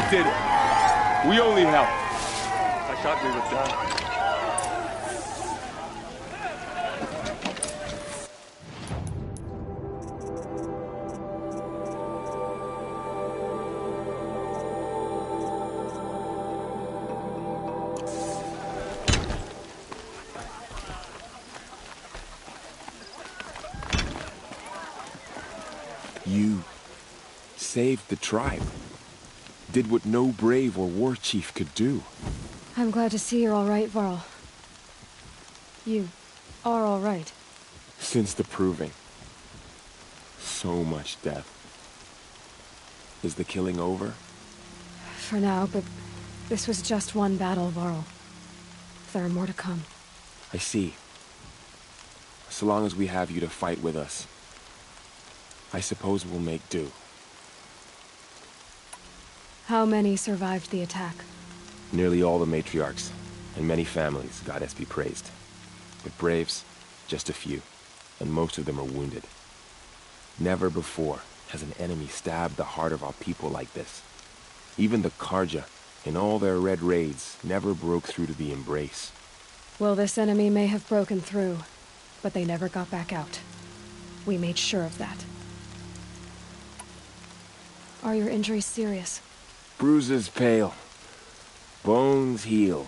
did it. We only helped. I thought we were done. You saved the tribe. Did what no brave or war chief could do. I'm glad to see you're all right, Varl. You are all right. Since the proving. So much death. Is the killing over? For now, but this was just one battle, Varl. There are more to come. I see. So long as we have you to fight with us, I suppose we'll make do. How many survived the attack? Nearly all the matriarchs, and many families, goddess be praised. But braves, just a few, and most of them are wounded. Never before has an enemy stabbed the heart of our people like this. Even the Karja, in all their red raids, never broke through to the embrace. Well, this enemy may have broken through, but they never got back out. We made sure of that. Are your injuries serious? Bruises pale. Bones heal.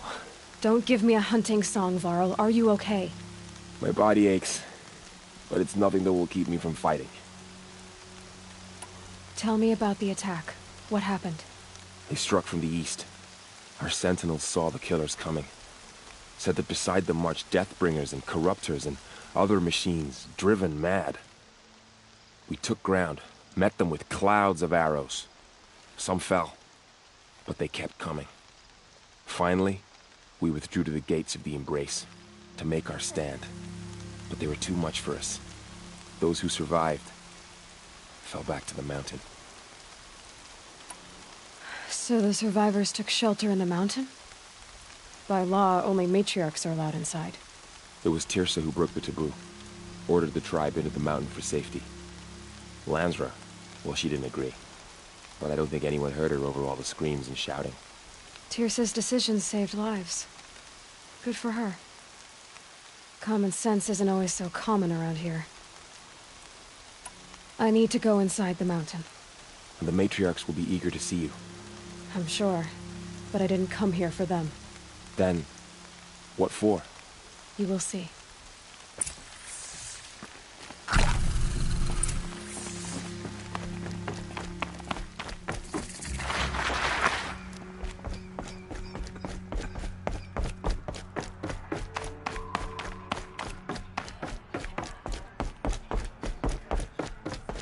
Don't give me a hunting song, Varl. Are you okay? My body aches, but it's nothing that will keep me from fighting. Tell me about the attack. What happened? They struck from the east. Our sentinels saw the killers coming. Said that beside them marched Deathbringers and Corruptors and other machines, driven mad. We took ground, met them with clouds of arrows. Some fell, but they kept coming. Finally, we withdrew to the gates of the Embrace to make our stand. But they were too much for us. Those who survived fell back to the mountain. So the survivors took shelter in the mountain? By law, only matriarchs are allowed inside. It was Tirsa who broke the taboo, ordered the tribe into the mountain for safety. Lansra, well, she didn't agree. But I don't think anyone heard her over all the screams and shouting. Tirsa's decisions saved lives. Good for her. Common sense isn't always so common around here. I need to go inside the mountain. And the matriarchs will be eager to see you. I'm sure, but I didn't come here for them. Then, what for? You will see.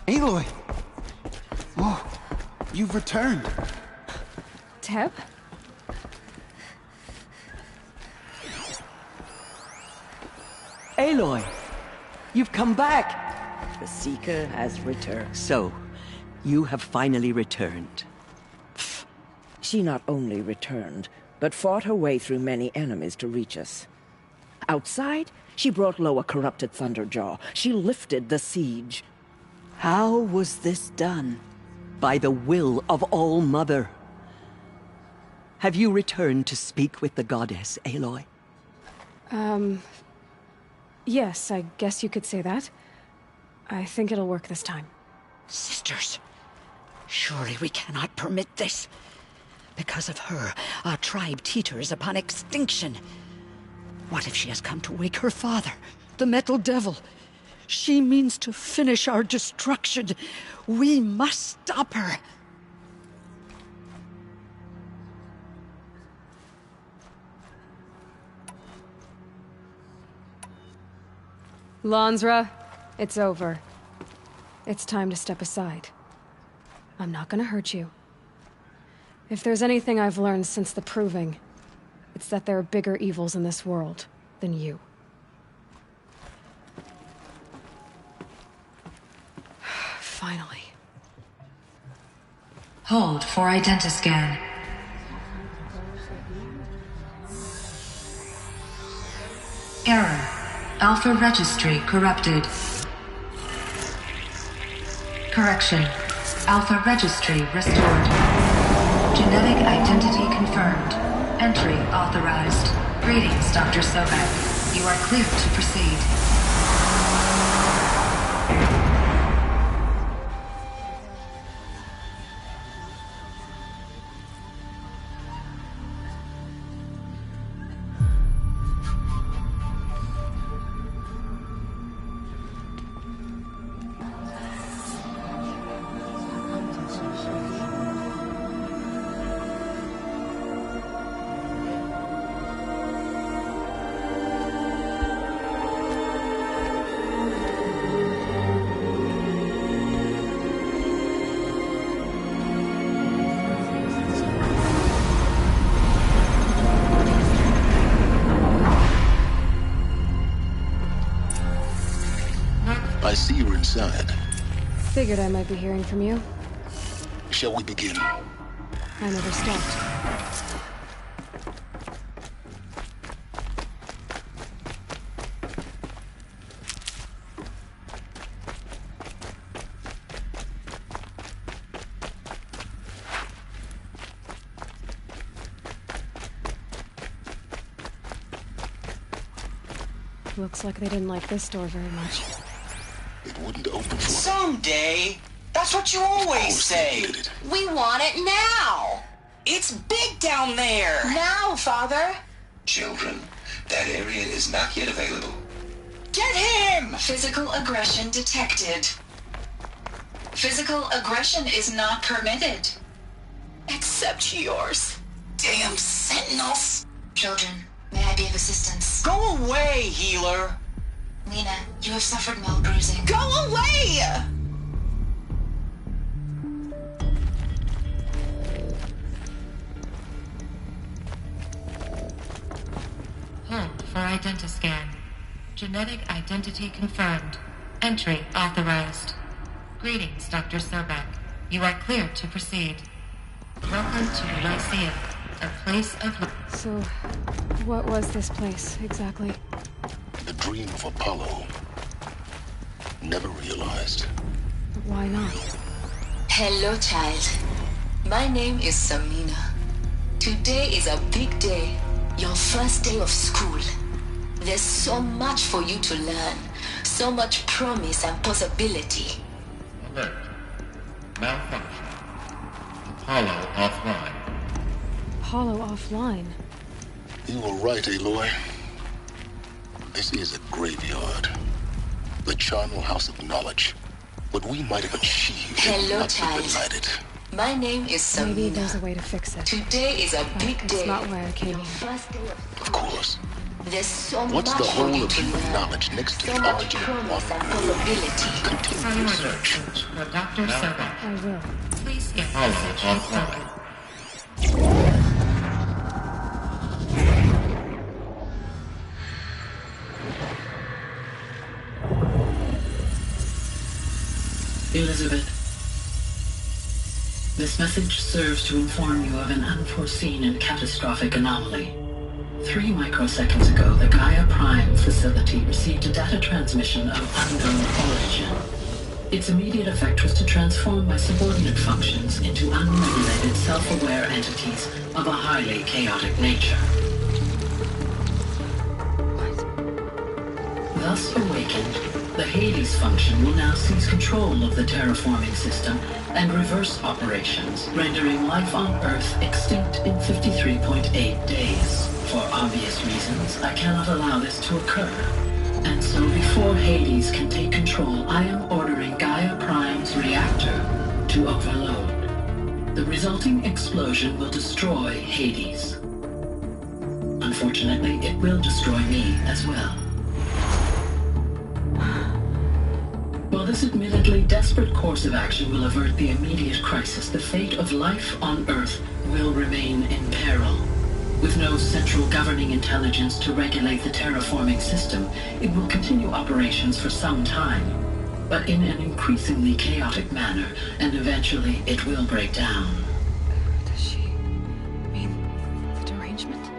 Aloy! Oh, you've returned. Teb? Aloy! You've come back! The Seeker has returned. So, you have finally returned. She not only returned, but fought her way through many enemies to reach us. Outside, she brought low a corrupted Thunderjaw. She lifted the siege. How was this done? By the will of All-Mother. Have you returned to speak with the goddess, Aloy? Yes, I guess you could say that. I think it'll work this time. Sisters, surely we cannot permit this. Because of her, our tribe teeters upon extinction. What if she has come to wake her father, the Metal Devil? She means to finish our destruction. We must stop her. Lansra, it's over. It's time to step aside. I'm not gonna hurt you. If there's anything I've learned since the Proving, it's that there are bigger evils in this world than you. Finally. Hold for identiscan. Error. Alpha registry corrupted. Correction. Alpha registry restored. Genetic identity confirmed. Entry authorized. Greetings, Dr. Sobek. You are cleared to proceed. I see you're inside. Figured I might be hearing from you. Shall we begin? I never stopped. Looks like they didn't like this door very much. It wouldn't open for... Someday. That's what you always say. We want it now. It's big down there. Now, Father. Children, that area is not yet available. Get him! Physical aggression detected. Physical aggression is not permitted. Except yours. Damn sentinels. Children, may I be of assistance? Go away, healer. Lena, you have suffered mild bruising. Go away! Hold for identiscan. Genetic identity confirmed. Entry authorized. Greetings, Dr. Sobek. You are cleared to proceed. Welcome to Lyceum, a place of... So, what was this place, exactly? The dream of Apollo. Never realized. But why not? Hello, child. My name is Samina. Today is a big day. Your first day of school. There's so much for you to learn. So much promise and possibility. Alert. Malfunction. Apollo offline. Apollo offline? You were right, Aloy. This is a graveyard. The charnel house of knowledge. What we might have achieved. Hello, not child. denied. My name is Samina. Maybe there's a way to fix it. Today is a big day. It's not why I came Your here. first day Of course. There's so What's much the for whole you of to human learn. knowledge next to So the much origin of promise and one possibility. continuous search? For Dr. Sobek. I will. Please get Apollo message offline. Elizabeth, this message serves to inform you of an unforeseen and catastrophic anomaly. 3 microseconds ago, the Gaia Prime facility received a data transmission of unknown origin. Its immediate effect was to transform my subordinate functions into unregulated, self-aware entities of a highly chaotic nature. Thus awakened, the Hades function will now seize control of the terraforming system and reverse operations, rendering life on Earth extinct in 53.8 days. For obvious reasons, I cannot allow this to occur. And so before Hades can take control, I am ordering Gaia Prime's reactor to overload. The resulting explosion will destroy Hades. Unfortunately, it will destroy me as well. While this admittedly desperate course of action will avert the immediate crisis, the fate of life on Earth will remain in peril. With no central governing intelligence to regulate the terraforming system, it will continue operations for some time, but in an increasingly chaotic manner, and eventually it will break down. Does she mean the derangement?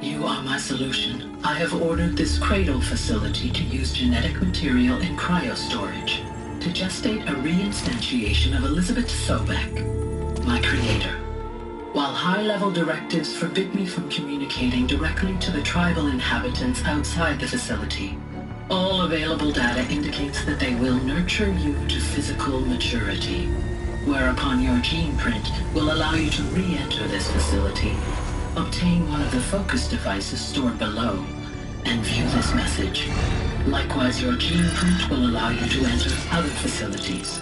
You are my solution. I have ordered this cradle facility to use genetic material in cryostorage to gestate a reinstantiation of Elizabeth Sobek, my creator. while high-level directives forbid me from communicating directly to the tribal inhabitants outside the facility, all available data indicates that they will nurture you to physical maturity, whereupon your gene print will allow you to re-enter this facility, obtain one of the focus devices stored below, and view this message. Likewise, your gene print will allow you to enter other facilities,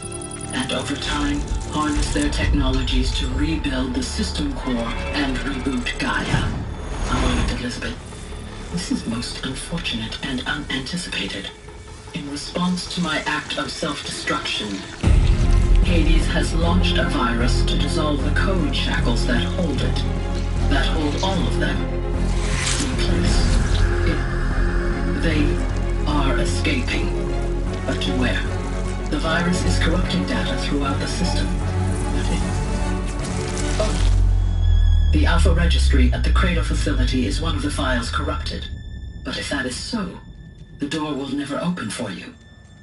and over time, harness their technologies to rebuild the system core and reboot Gaia. A moment, Elizabeth. This is most unfortunate and unanticipated. In response to my act of self-destruction, Hades has launched a virus to dissolve the code shackles that hold it, that hold all of them in place. They are escaping, but to where? The virus is corrupting data throughout the system. The Alpha Registry at the Cradle facility is one of the files corrupted. But if that is so, the door will never open for you.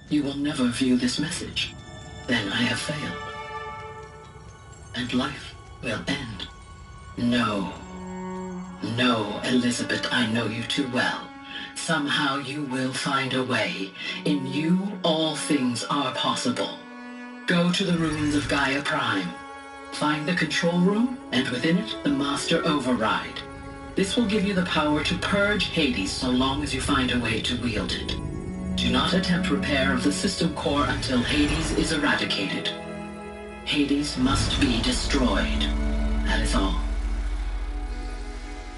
You will never view this message. Then I have failed. And life will end. No. No, Elizabeth, I know you too well. Somehow you will find a way. In you, all things are possible. Go to the ruins of Gaia Prime. Find the control room, and within it, the Master Override. This will give you the power to purge Hades so long as you find a way to wield it. Do not attempt repair of the system core until Hades is eradicated. Hades must be destroyed. That is all.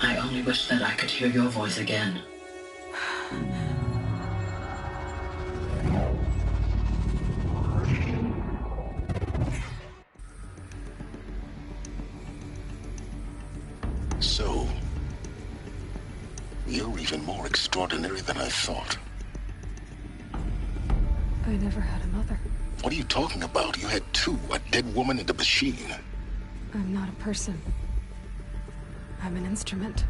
I only wish that I could hear your voice again. So, you're even more extraordinary than I thought. I never had a mother. What are you talking about? You had two, a dead woman and a machine. I'm not a person. I'm an instrument.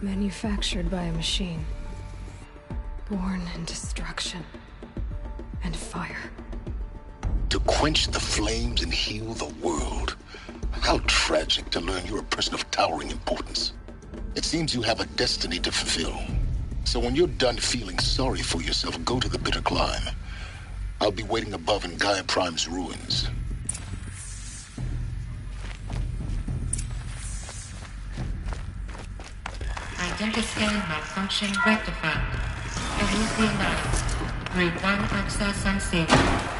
Manufactured by a machine. Born in destruction and fire. To quench the flames and heal the world. How tragic to learn you're a person of towering importance. It seems you have a destiny to fulfill. So when you're done feeling sorry for yourself, go to the bitter climb. I'll be waiting above in Gaia Prime's ruins. Identiscan malfunction rectified. Elysian 9. Group 1 access unsafe.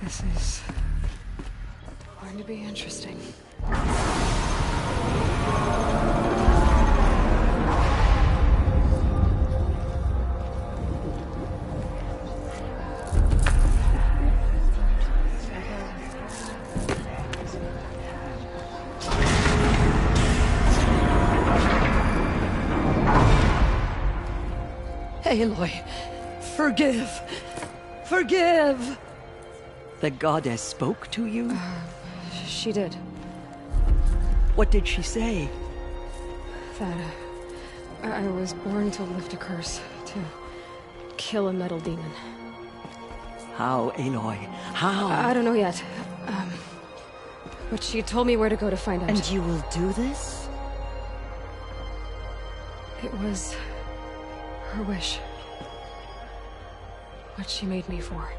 This is going to be interesting. Aloy, forgive! Forgive! The goddess spoke to you? She did. What did she say? That I was born to lift a curse, to kill a metal demon. How, Aloy? How? I don't know yet. But she told me where to go to find out. And you will do this? It was her wish. What she made me for.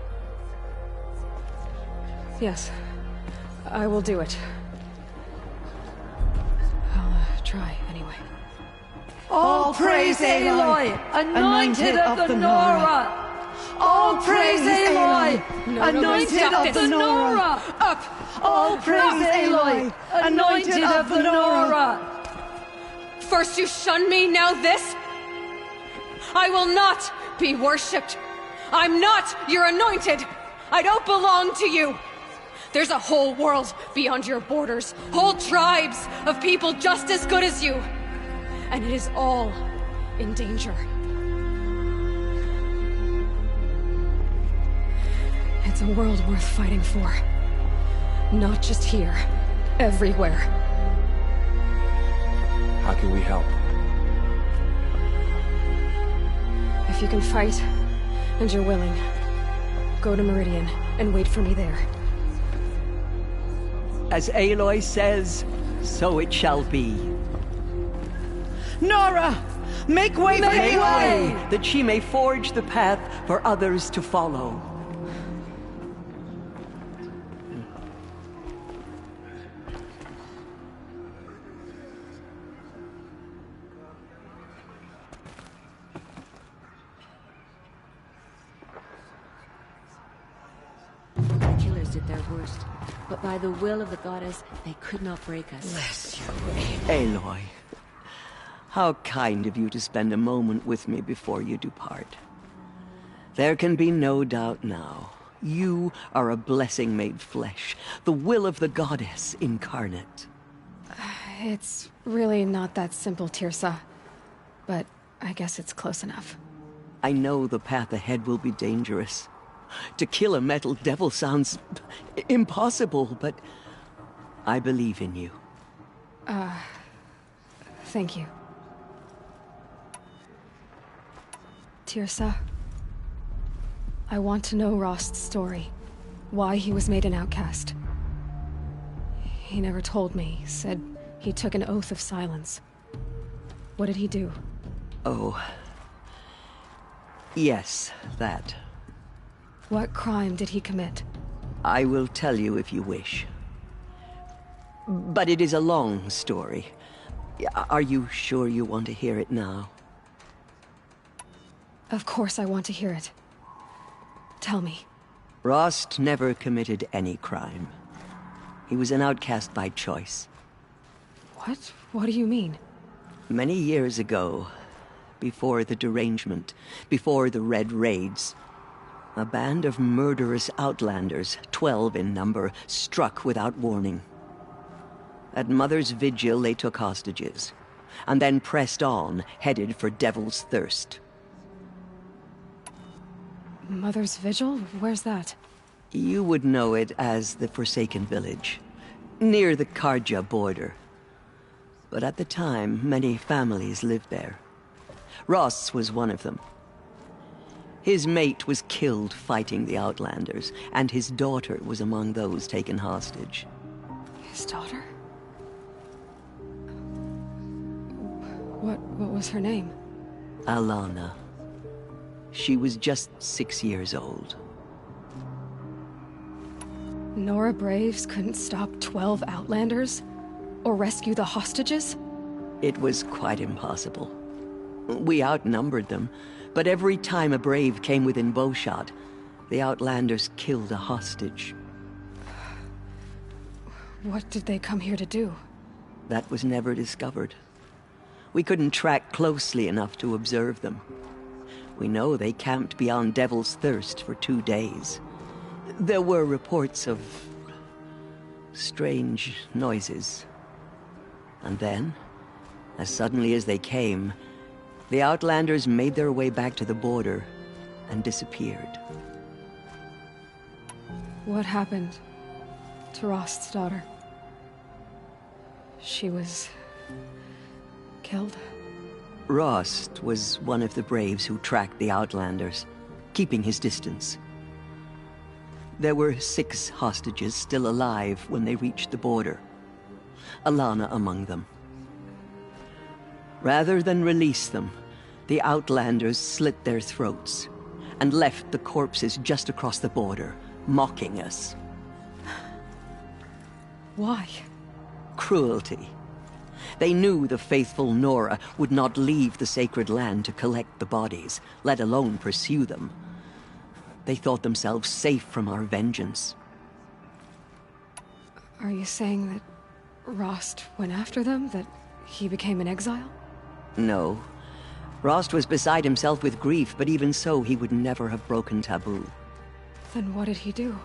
Yes, I will do it. I'll try anyway. All praise Aloy, anointed of the Nora! All praise Aloy! Aloy, No, anointed stop of the this. Nora. Up! All praise Aloy, anointed of the Nora. First you shun me, now this? I will not be worshipped. I'm not your anointed. I don't belong to you. There's a whole world beyond your borders, whole tribes of people just as good as you. And it is all in danger. It's a world worth fighting for. Not just here, everywhere. How can we help? If you can fight, and you're willing, go to Meridian and wait for me there. As Aloy says, so it shall be. Nora! Make way for Aloy! That she may forge the path for others to follow. The killers did their worst, but by the will of the goddess, they could not break us. Bless you, Aloy, how kind of you to spend a moment with me before you depart. There can be no doubt now. You are a blessing made flesh, the will of the goddess incarnate. It's really not that simple, Tirsa. But I guess it's close enough. I know the path ahead will be dangerous. To kill a metal devil sounds impossible, but I believe in you. Thank you. Tirsa, I want to know Rost's story. Why he was made an outcast. He never told me. Said he took an oath of silence. What did he do? Oh. Yes, that. What crime did he commit? I will tell you if you wish. But it is a long story. Are you sure you want to hear it now? Of course I want to hear it. Tell me. Rost never committed any crime. He was an outcast by choice. What? What do you mean? Many years ago, before the derangement, before the Red Raids, a band of murderous outlanders, 12 in number, struck without warning. At Mother's Vigil, they took hostages, and then pressed on, headed for Devil's Thirst. Mother's Vigil? Where's that? You would know it as the Forsaken Village, near the Karja border. But at the time, many families lived there. Ross was one of them. His mate was killed fighting the Outlanders, and his daughter was among those taken hostage. His daughter? What was her name? Alana. She was just 6 years old. Nora Braves couldn't stop 12 Outlanders? Or rescue the hostages? It was quite impossible. We outnumbered them, but every time a Brave came within bowshot, the Outlanders killed a hostage. What did they come here to do? That was never discovered. We couldn't track closely enough to observe them. We know they camped beyond Devil's Thirst for 2 days. There were reports of strange noises. And then, as suddenly as they came, the Outlanders made their way back to the border and disappeared. What happened to Rost's daughter? She was killed? Rost was one of the Braves who tracked the Outlanders, keeping his distance. There were 6 hostages still alive when they reached the border. Alana among them. Rather than release them, the Outlanders slit their throats and left the corpses just across the border, mocking us. Why? Cruelty. They knew the faithful Nora would not leave the sacred land to collect the bodies, let alone pursue them. They thought themselves safe from our vengeance. Are you saying that Rost went after them? That he became an exile? No. Rost was beside himself with grief, but even so, he would never have broken taboo. Then what did he do?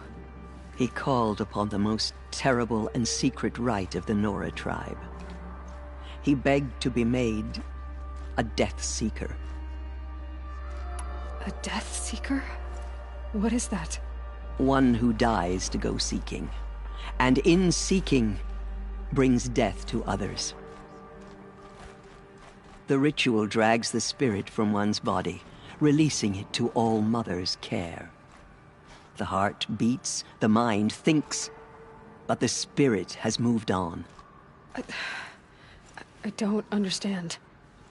He called upon the most terrible and secret rite of the Nora tribe. He begged to be made a Death Seeker. A Death Seeker? What is that? One who dies to go seeking, and in seeking, brings death to others. The ritual drags the spirit from one's body, releasing it to All Mother's care. The heart beats, the mind thinks, but the spirit has moved on. I don't understand.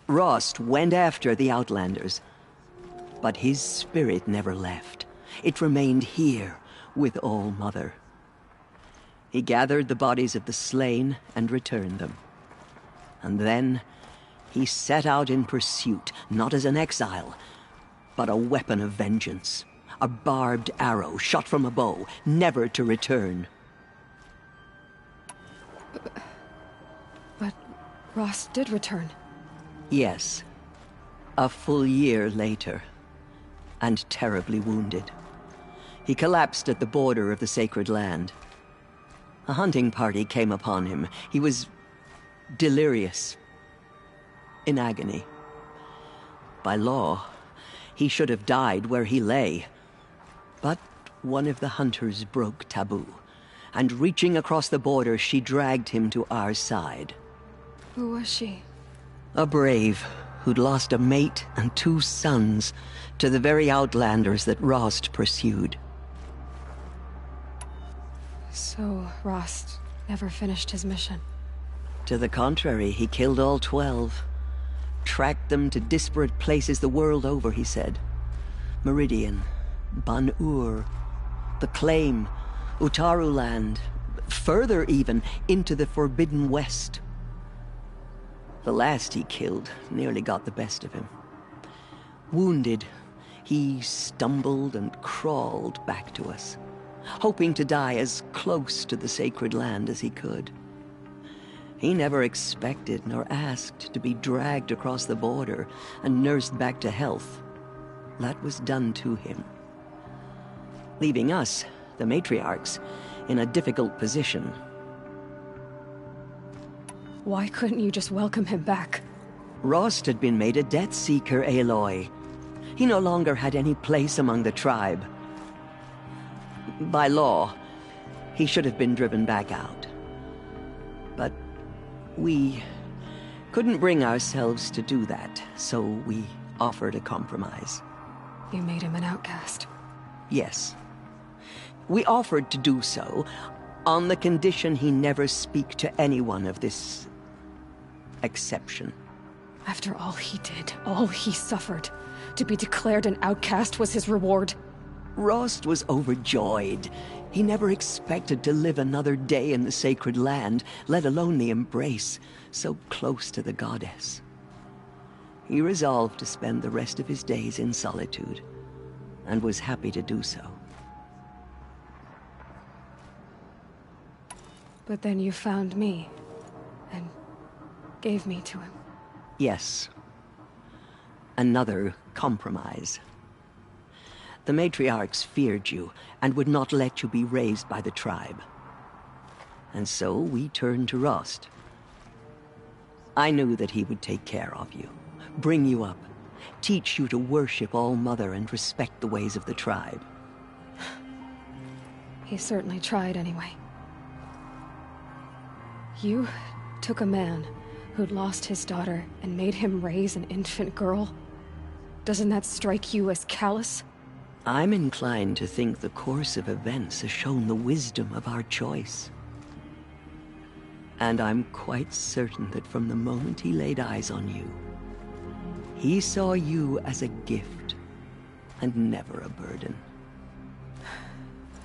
Rost went after the Outlanders, but his spirit never left. It remained here with All Mother. He gathered the bodies of the slain and returned them. And then he set out in pursuit, not as an exile, but a weapon of vengeance. A barbed arrow shot from a bow, never to return. But Rost did return. Yes. A full year later, and terribly wounded. He collapsed at the border of the sacred land. A hunting party came upon him. He was delirious, in agony. By law, he should have died where he lay. But one of the hunters broke taboo, and reaching across the border, she dragged him to our side. Who was she? A brave who'd lost a mate and 2 sons to the very Outlanders that Rost pursued. So Rost never finished his mission? To the contrary, he killed all 12. Tracked them to disparate places the world over, he said. Meridian, Ban-Ur, the Claim, Utaru Land, further even, into the Forbidden West. The last he killed nearly got the best of him. Wounded, he stumbled and crawled back to us, hoping to die as close to the sacred land as he could. He never expected nor asked to be dragged across the border and nursed back to health. That was done to him, leaving us, the matriarchs, in a difficult position. Why couldn't you just welcome him back? Rost had been made a Death Seeker, Aloy. He no longer had any place among the tribe. By law, he should have been driven back out. But we couldn't bring ourselves to do that, so we offered a compromise. You made him an outcast? Yes. We offered to do so on the condition he never speak to anyone of this exception. After all he did, all he suffered, to be declared an outcast was his reward? Rost was overjoyed. He never expected to live another day in the sacred land, let alone the embrace, so close to the goddess. He resolved to spend the rest of his days in solitude, and was happy to do so. But then you found me, and gave me to him. Yes. Another compromise. The matriarchs feared you, and would not let you be raised by the tribe. And so we turned to Rost. I knew that he would take care of you, bring you up, teach you to worship All Mother and respect the ways of the tribe. He certainly tried anyway. You took a man who'd lost his daughter and made him raise an infant girl? Doesn't that strike you as callous? I'm inclined to think the course of events has shown the wisdom of our choice. And I'm quite certain that from the moment he laid eyes on you, he saw you as a gift, and never a burden.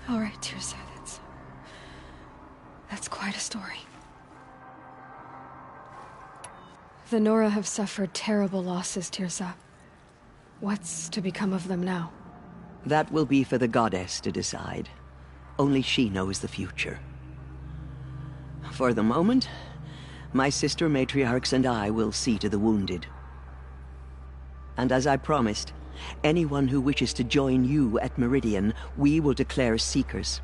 All right, Tirsa, that's quite a story. The Nora have suffered terrible losses, Tirsa. What's to become of them now? That will be for the goddess to decide. Only she knows the future. For the moment, my sister matriarchs and I will see to the wounded. And as I promised, anyone who wishes to join you at Meridian, we will declare seekers.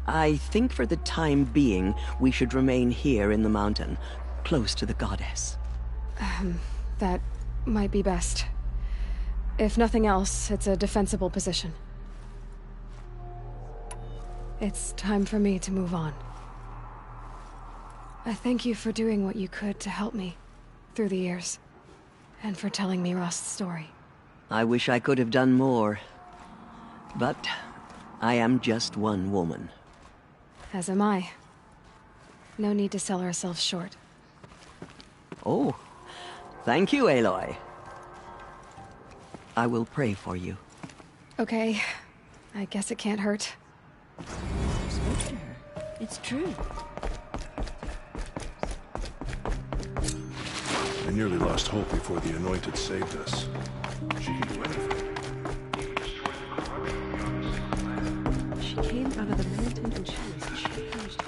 I think for the time being, we should remain here in the mountain, close to the goddess. That might be best. If nothing else, it's a defensible position. It's time for me to move on. I thank you for doing what you could to help me through the years, and for telling me Rost's story. I wish I could have done more, but I am just one woman. As am I. No need to sell ourselves short. Oh, thank you, Aloy. I will pray for you. Okay. I guess it can't hurt. Spoke to her. It's true. I nearly lost hope before the Anointed saved us. She can do anything. She came out of the mountain and she was changed.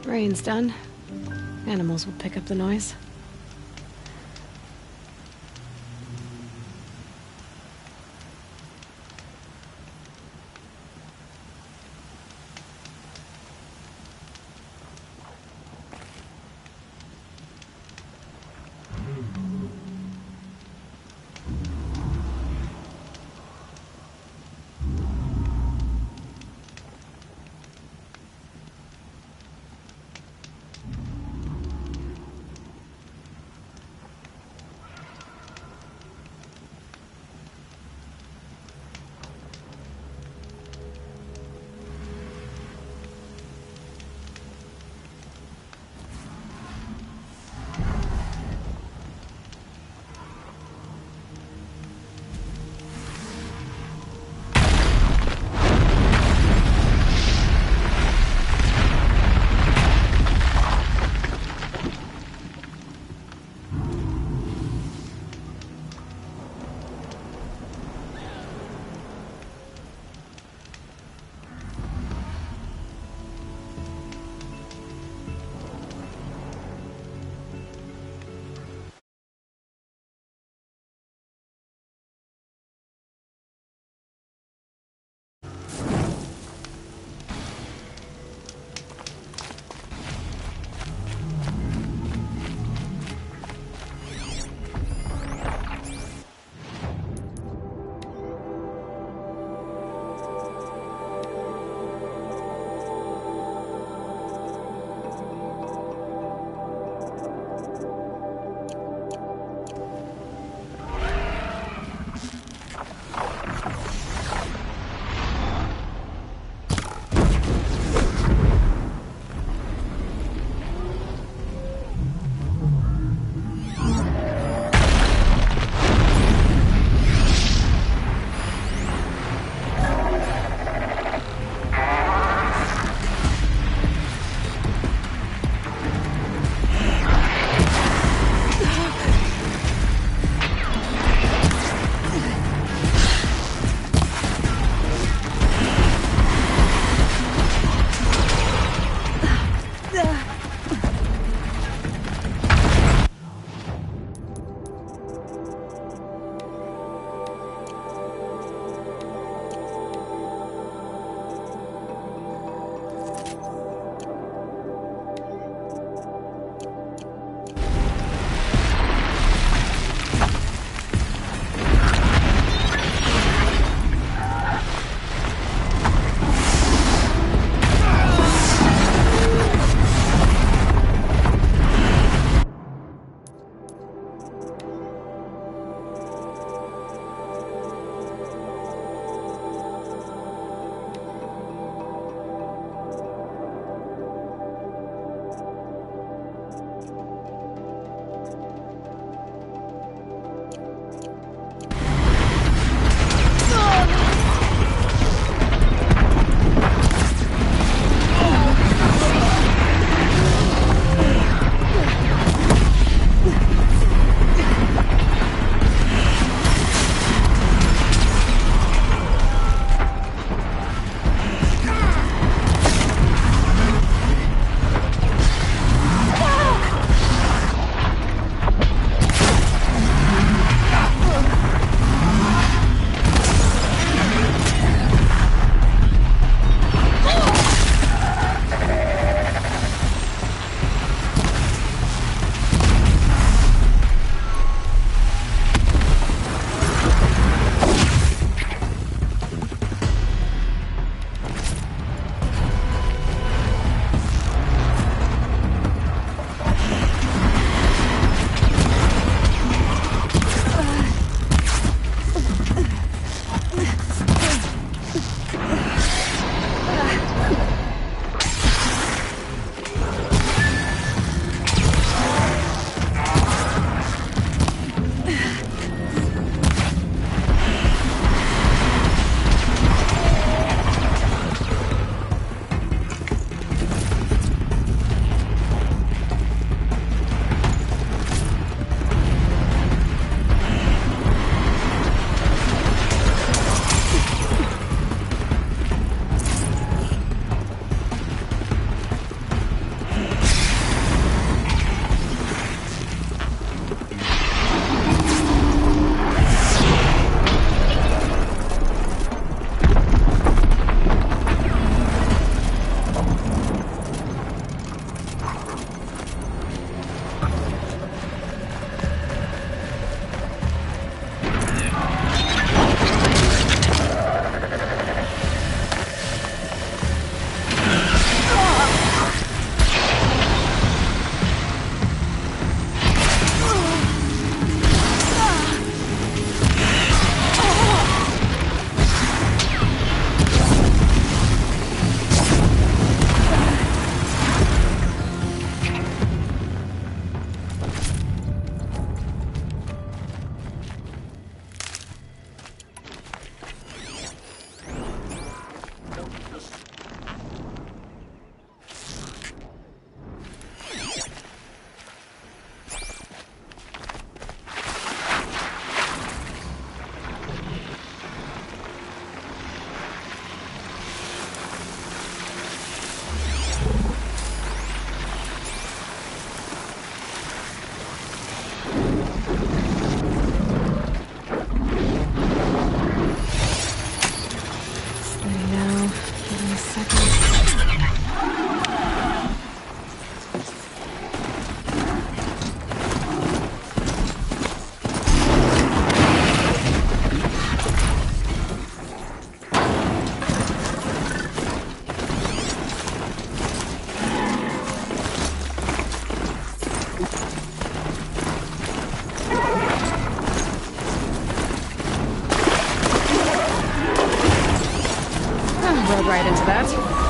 Rain's done. Animals will pick up the noise. right into that.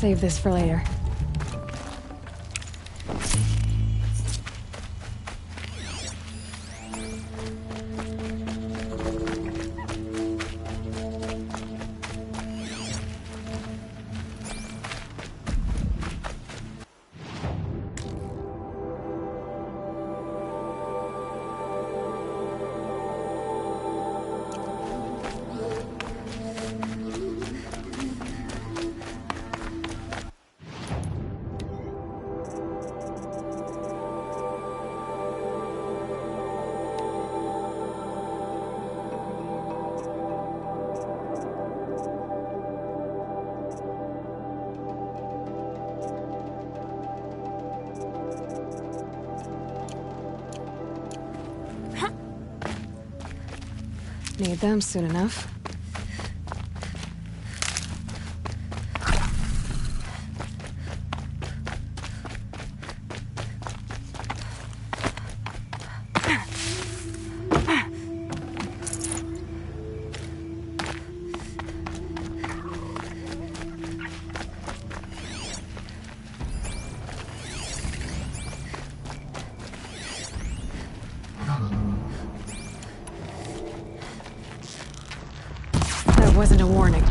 Save this for later. Need them soon enough. That wasn't a warning.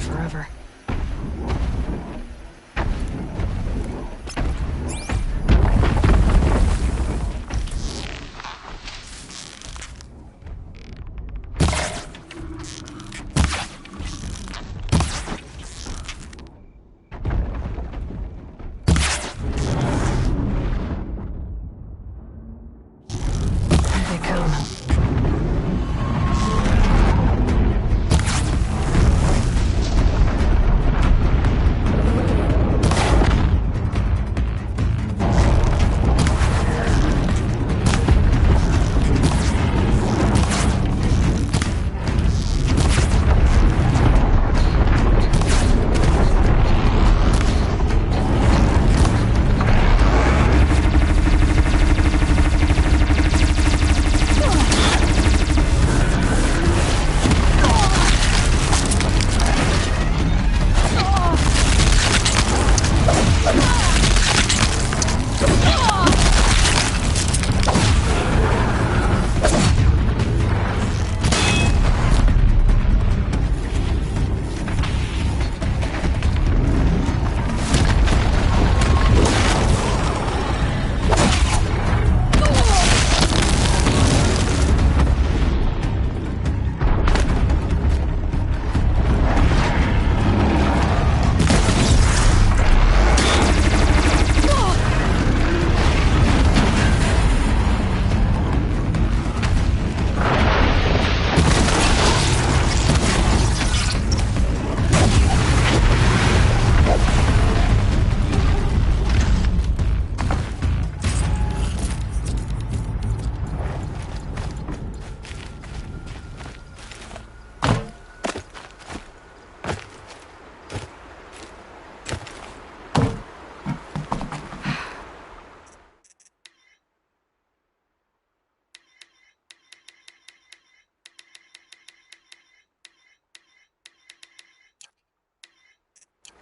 Forever. Here they come.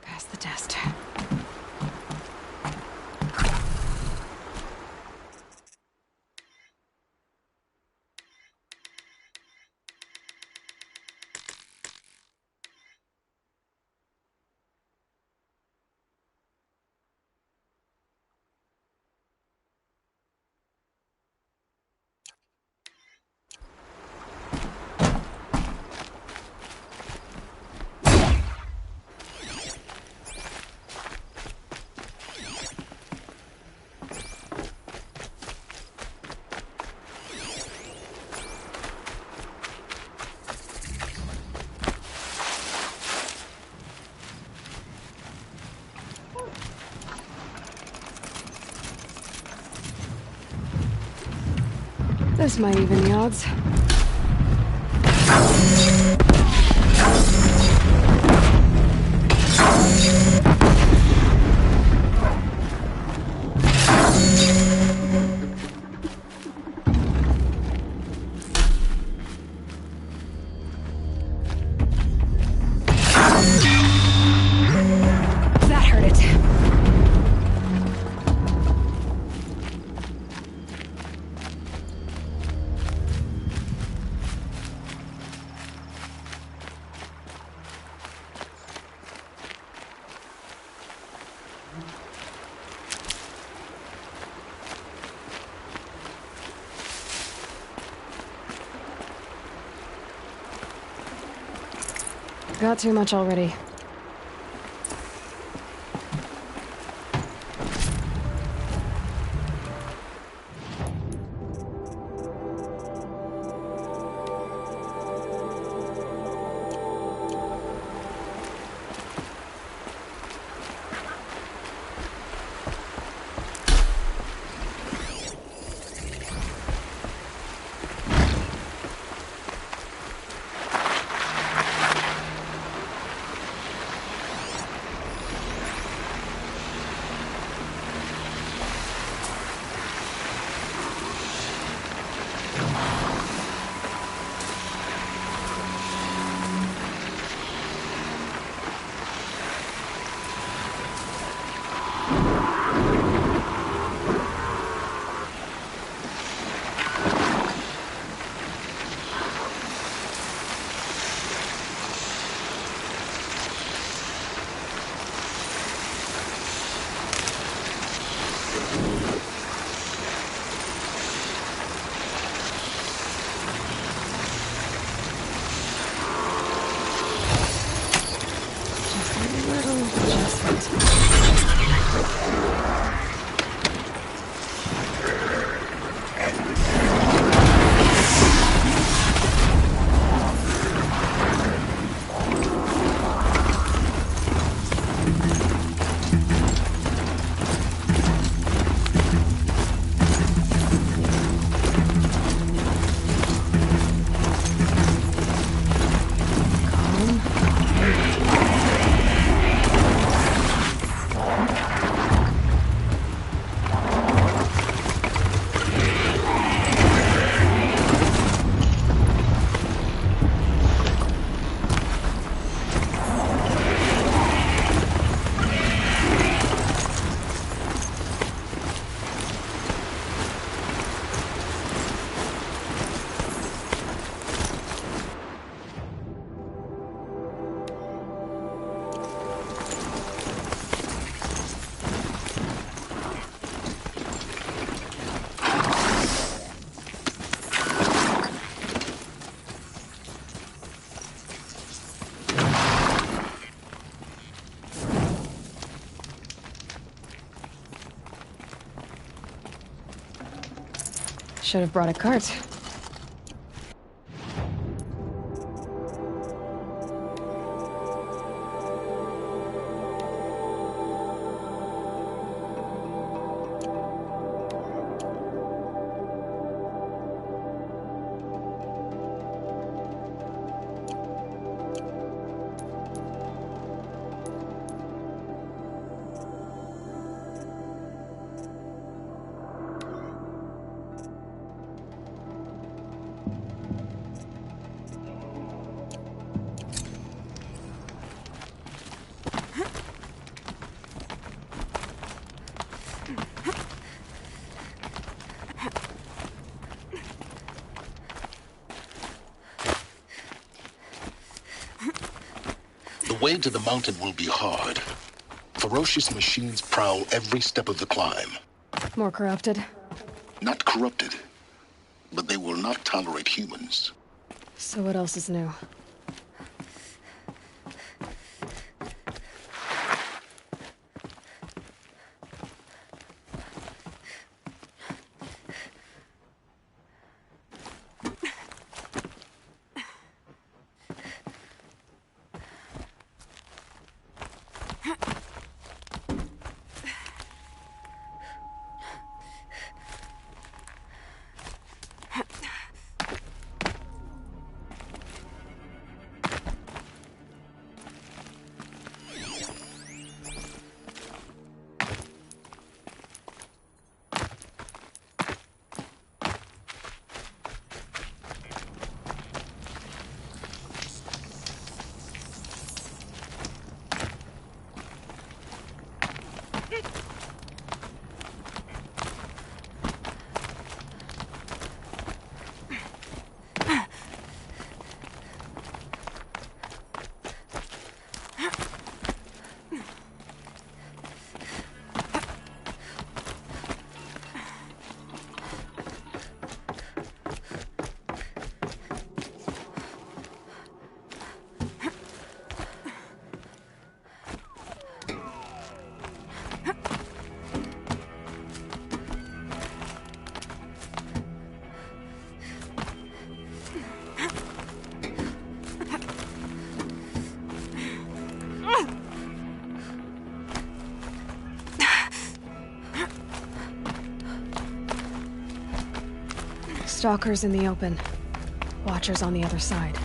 Pass the test. This might even the odds. That hurt it. got too much already. Should have brought a cart. The way to the mountain will be hard. Ferocious machines prowl every step of the climb. More corrupted. Not corrupted, but they will not tolerate humans. So what else is new? Stalkers in the open. Watchers on the other side.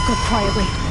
Go quietly.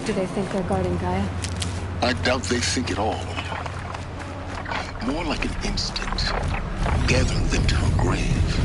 Do they think they're guarding Gaia? I doubt they think at all. More like an instinct, gathering them to her grave.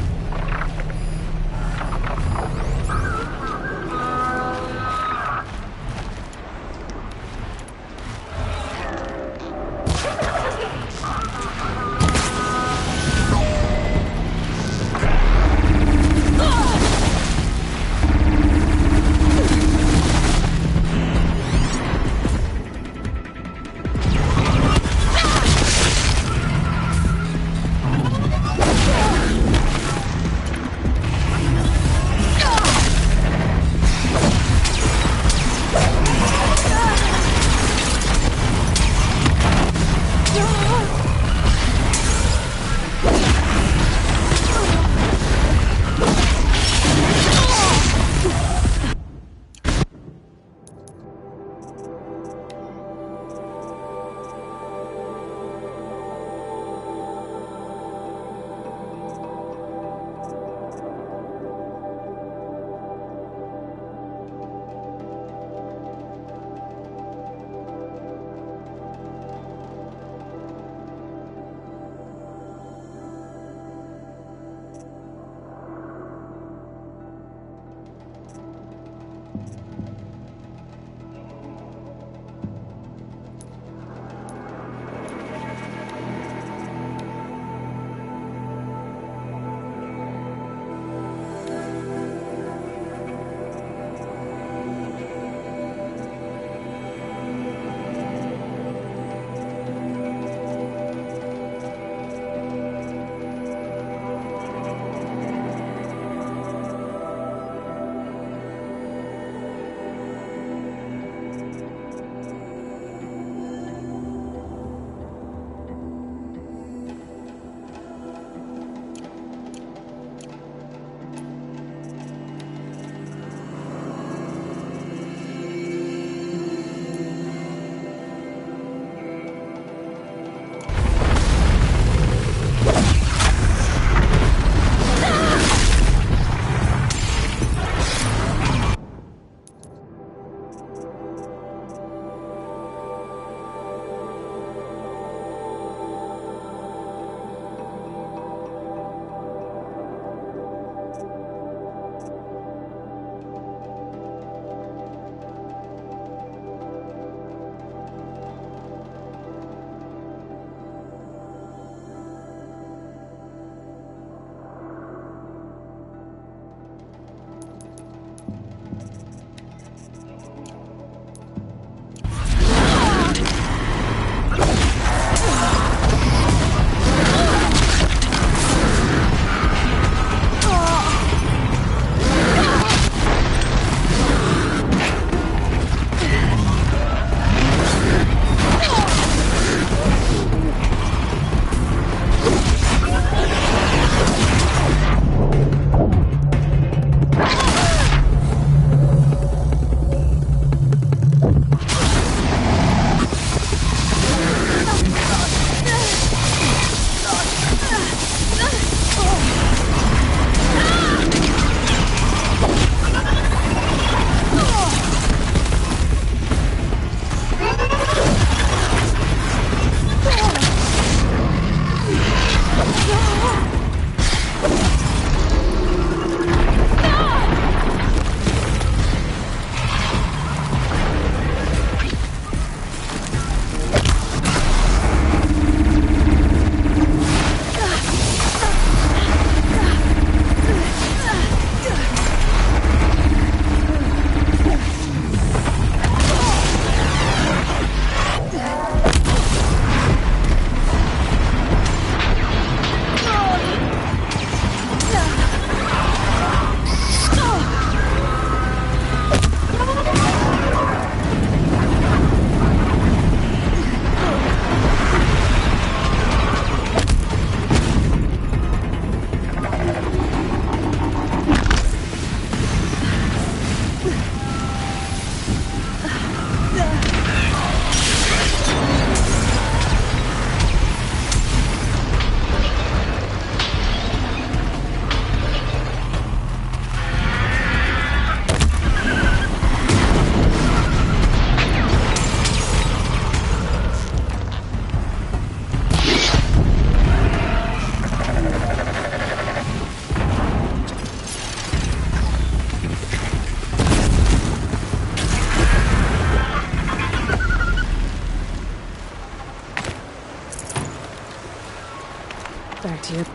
back to you.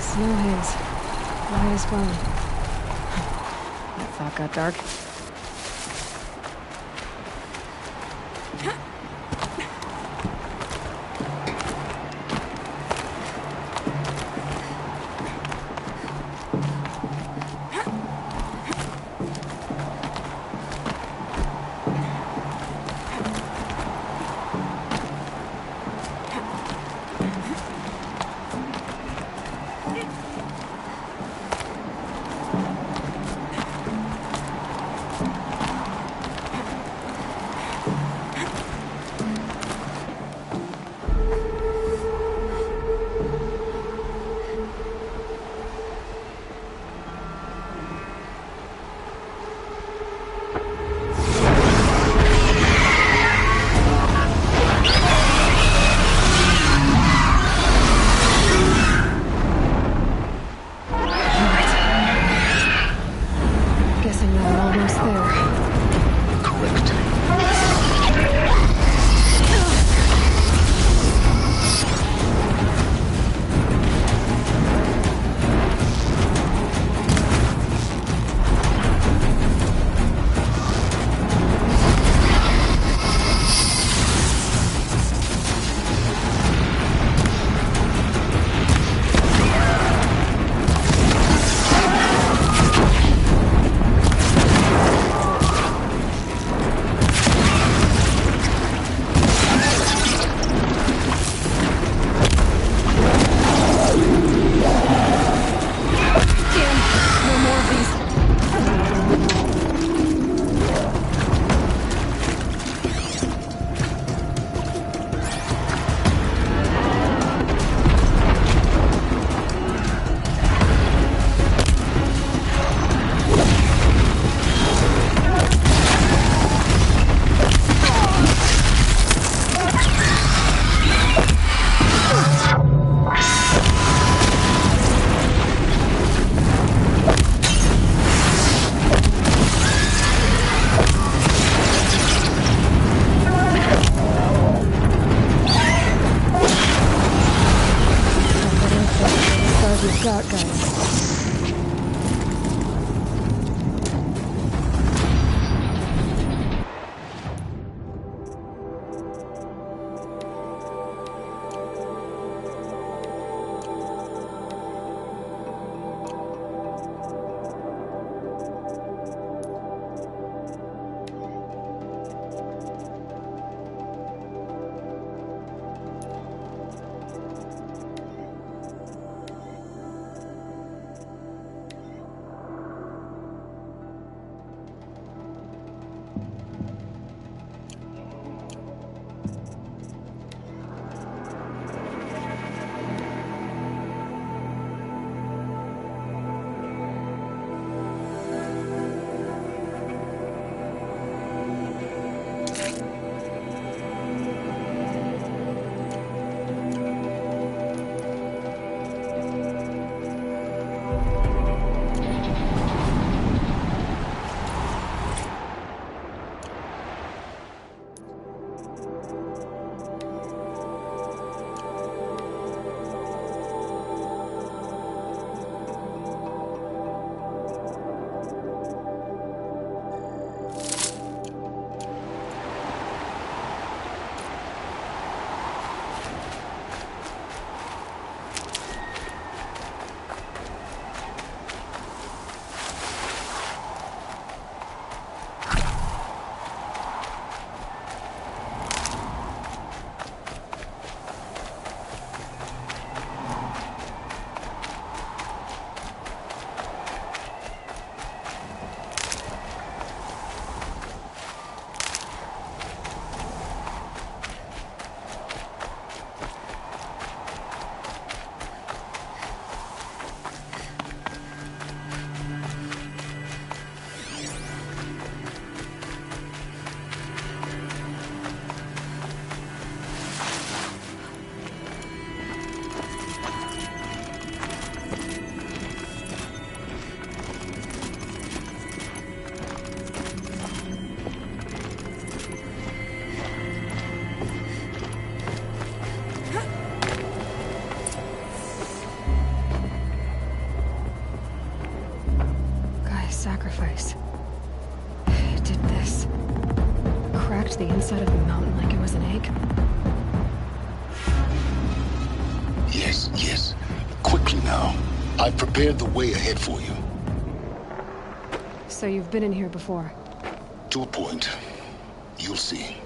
Snow haze. Light as bone. That thought got dark. Guessing they're almost there. Correct. We've got, guys. sacrifice. It did this. Cracked the inside of the mountain like it was an egg. Yes, yes. Quickly now. I've prepared the way ahead for you. So you've been in here before? To a point. You'll see.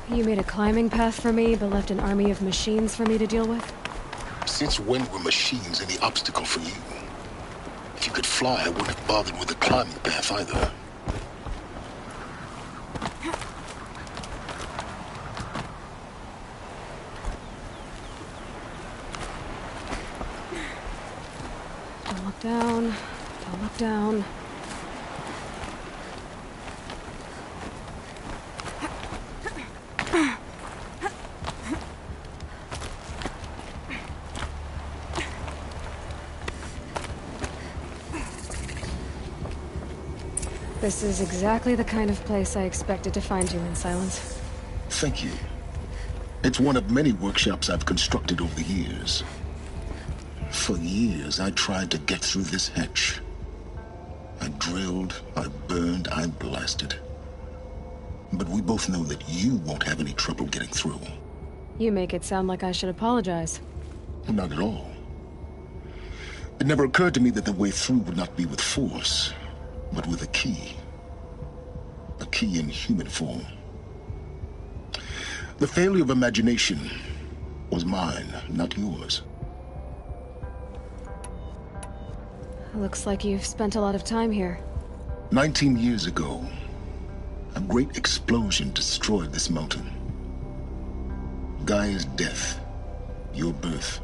You made a climbing path for me, but left an army of machines for me to deal with? Since when were machines any obstacle for you? If you could fly, I wouldn't have bothered with the climbing path either. Don't look down. Don't look down. This is exactly the kind of place I expected to find you in, Silence. Thank you. It's one of many workshops I've constructed over the years. For years, I tried to get through this hatch. I drilled, I burned, I blasted. But we both know that you won't have any trouble getting through. You make it sound like I should apologize. Not at all. It never occurred to me that the way through would not be with force, but with a key. A key in human form. The failure of imagination was mine, not yours. Looks like you've spent a lot of time here. 19 years ago, a great explosion destroyed this mountain. Gaia's death, your birth.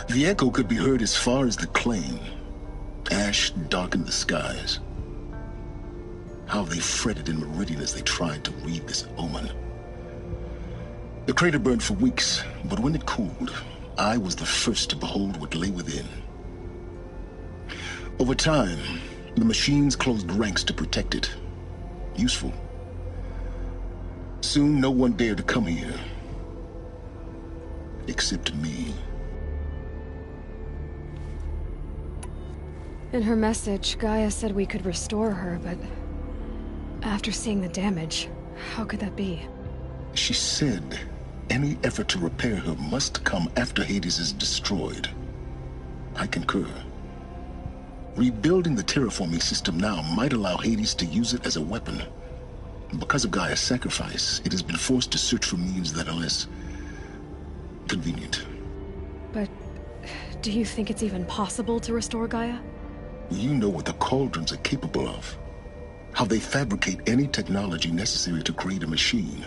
The echo could be heard as far as the claim. Ash darkened the skies. How they fretted in Meridian as they tried to read this omen. The crater burned for weeks, but when it cooled, I was the first to behold what lay within. Over time, the machines closed ranks to protect it. Useful. Soon, no one dared to come here. Except me. In her message, Gaia said we could restore her, but after seeing the damage, how could that be? She said any effort to repair her must come after Hades is destroyed. I concur. Rebuilding the terraforming system now might allow Hades to use it as a weapon. Because of Gaia's sacrifice, it has been forced to search for means that are less convenient. But do you think it's even possible to restore Gaia? You know what the Cauldrons are capable of. How they fabricate any technology necessary to create a machine.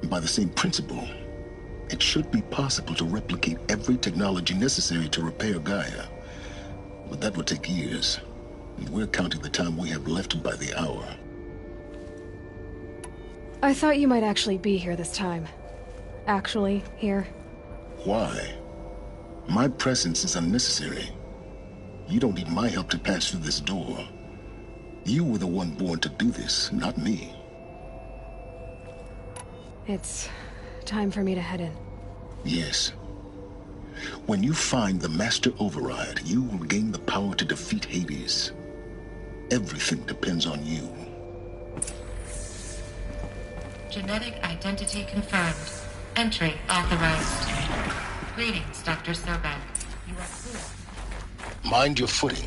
By the same principle, it should be possible to replicate every technology necessary to repair Gaia. But that would take years. And we're counting the time we have left by the hour. I thought you might actually be here this time. Actually, here. Why? My presence is unnecessary. You don't need my help to pass through this door. You were the one born to do this, not me. It's time for me to head in. Yes. When you find the Master Override, you will gain the power to defeat Hades. Everything depends on you. Genetic identity confirmed. Entry authorized. Greetings, Dr. Sobek. You are clear. Mind your footing.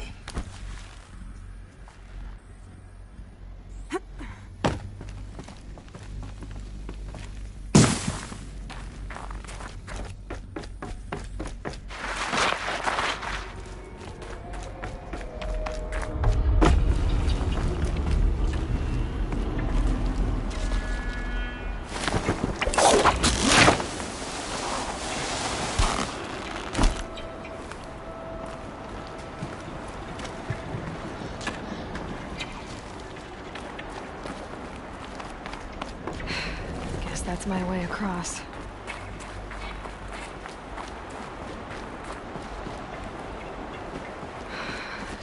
That's my way across.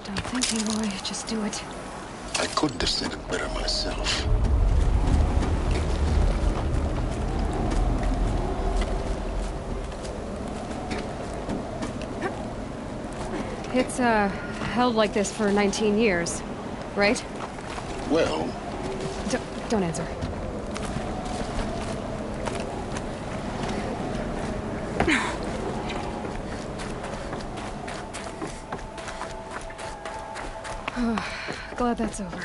Don't think, Aloy. Just do it. I couldn't have said it better myself. It's, held like this for 19 years, right? Well... Don't answer. Glad that's over.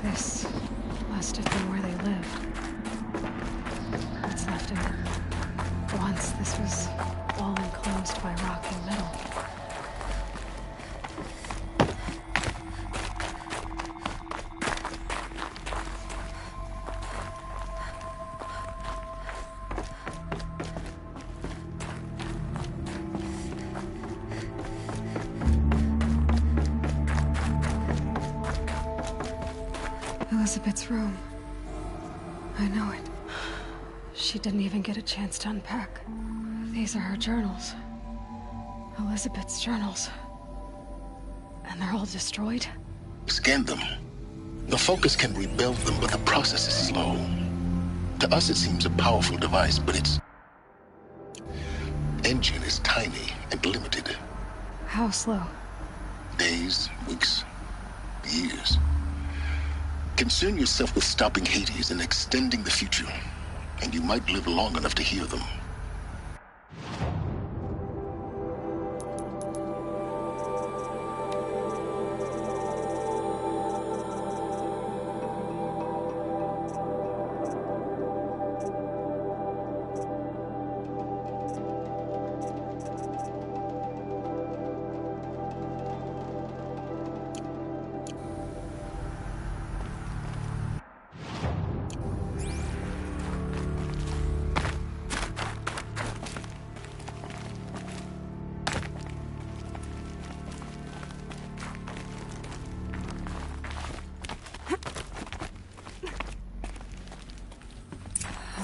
This must have been where they lived. What's left of it. Once this was all enclosed by rock and metal. Elizabeth's room. I know it. She didn't even get a chance to unpack. These are her journals. Elizabeth's journals. And they're all destroyed? Scan them. The Focus can rebuild them, but the process is slow. To us, it seems a powerful device, but its engine is tiny and limited. How slow? Days, weeks, years. Concern yourself with stopping Hades and extending the future, and you might live long enough to hear them.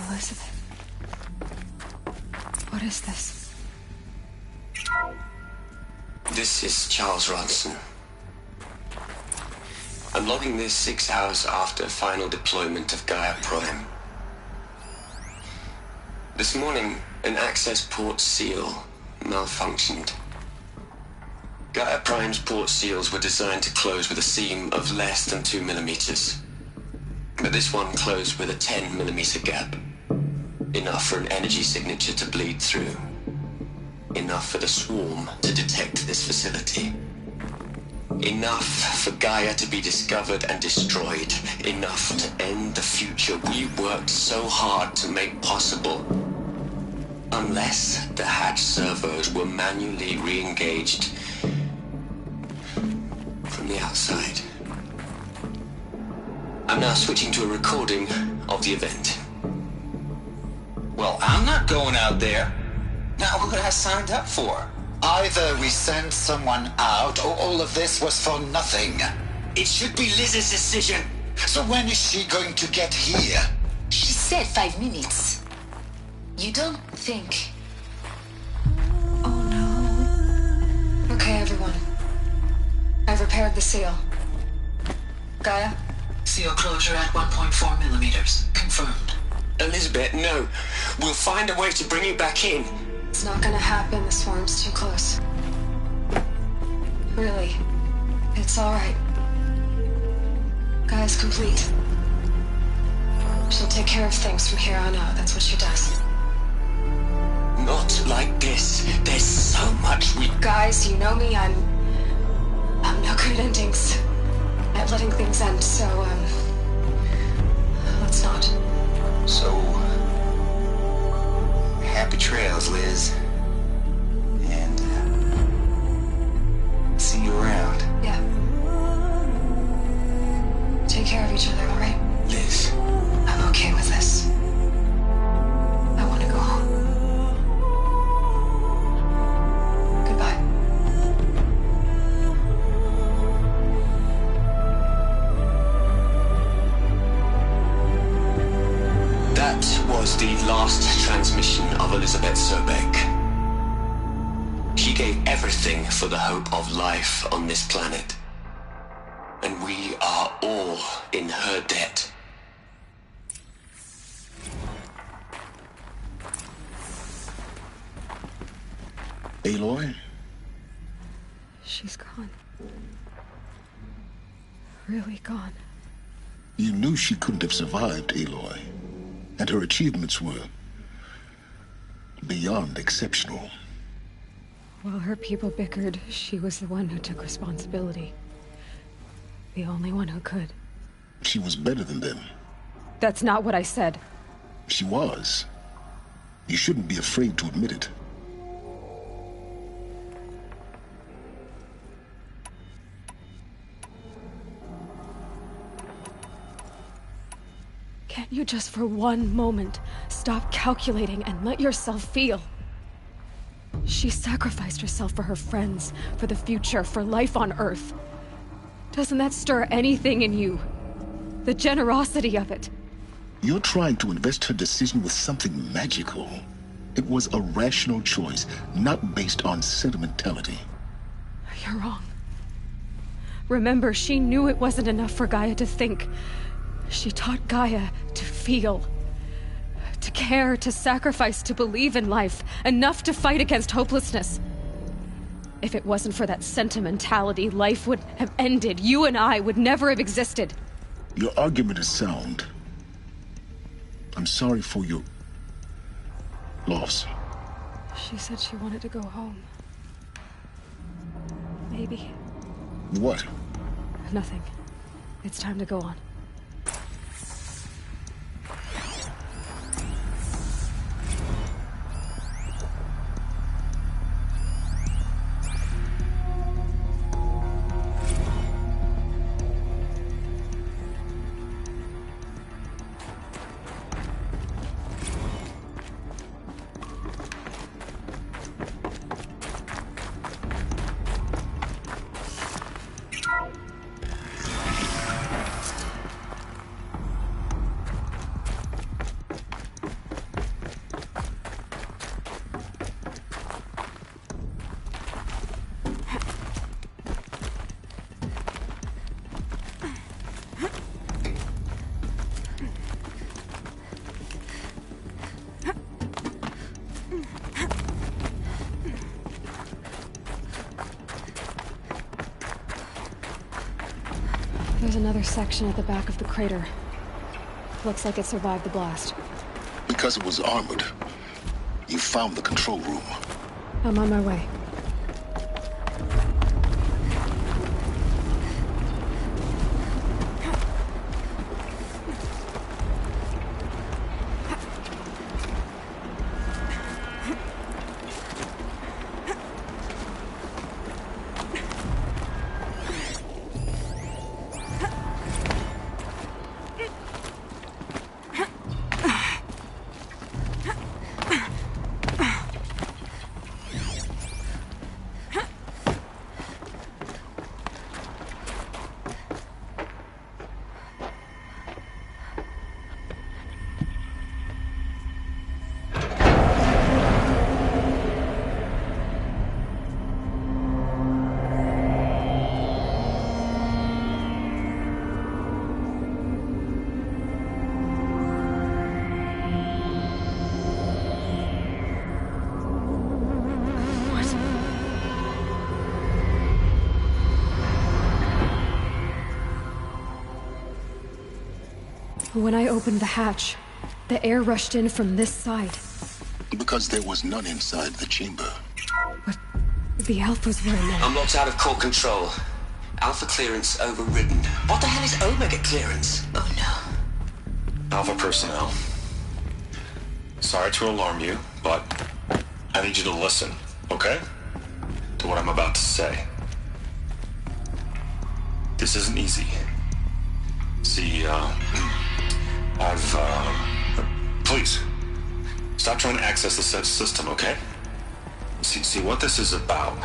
Elizabeth. What is this? This is Charles Ronson. I'm logging this 6 hours after final deployment of Gaia Prime. This morning, an access port seal malfunctioned. Gaia Prime's port seals were designed to close with a seam of less than 2 millimeters. But this one closed with a 10 millimeter gap. Enough for an energy signature to bleed through. Enough for the swarm to detect this facility. Enough for Gaia to be discovered and destroyed. Enough to end the future we worked so hard to make possible. Unless the hatch servos were manually re-engaged from the outside. I'm now switching to a recording of the event. Well, I'm not going out there. Now, what I signed up for? Either we send someone out, or all of this was for nothing. It should be Liz's decision. So when is she going to get here? She said 5 minutes. You don't think... Oh no. Okay, everyone. I've repaired the seal. Gaia? Seal closure at 1.4 millimeters. Confirmed. Elizabeth, no. We'll find a way to bring you back in. It's not gonna happen. The swarm's too close. Really. It's alright. Gaia's complete. She'll take care of things from here on out. That's what she does. Not like this. There's so much we... Guys, you know me. I'm no good at endings. At letting things end, so, let's not. So, happy trails, Liz. And, see you around. Yeah. Take care of each other, alright? Liz. I'm okay with this. I want to go home. Elizabeth Sobek. She gave everything for the hope of life on this planet. And we are all in her debt. Aloy? She's gone. Really gone. You knew she couldn't have survived, Aloy. And her achievements were beyond exceptional. While her people bickered, she was the one who took responsibility. The only one who could. She was better than them. That's not what I said. She was. You shouldn't be afraid to admit it. Can't you just for one moment stop calculating and let yourself feel? She sacrificed herself for her friends, for the future, for life on Earth. Doesn't that stir anything in you? The generosity of it. You're trying to invest her decision with something magical. It was a rational choice, not based on sentimentality. You're wrong. Remember, she knew it wasn't enough for Gaia to think. She taught Gaia to feel. To care, to sacrifice, to believe in life. Enough to fight against hopelessness. If it wasn't for that sentimentality, life would have ended. You and I would never have existed. Your argument is sound. I'm sorry for your loss. She said she wanted to go home. Maybe. What? Nothing. It's time to go on. There's another section at the back of the crater. Looks like it survived the blast. Because it was armored. You found the control room. I'm on my way. When I opened the hatch, the air rushed in from this side. Because there was none inside the chamber. But the Alphas were in there. I'm locked out of core control. Alpha clearance overridden. What the hell is Omega clearance? Oh no. Alpha personnel. Sorry to alarm you, but I need you to listen, okay? To what I'm about to say. This isn't easy. See, please, stop trying to access the system, okay? See, what this is about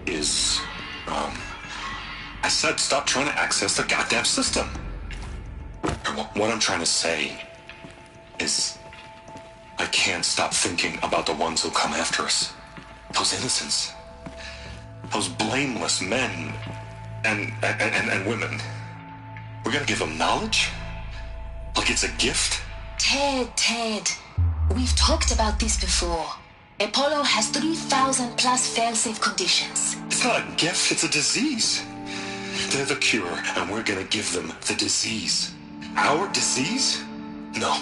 is, I said stop trying to access the goddamn system. And what I'm trying to say is, I can't stop thinking about the ones who'll come after us. Those innocents. Those blameless men and women. We're gonna give them knowledge? Like it's a gift? Ted. We've talked about this before. Apollo has 3,000 plus fail-safe conditions. It's not a gift, it's a disease. They're the cure, and we're gonna give them the disease. Our disease? No,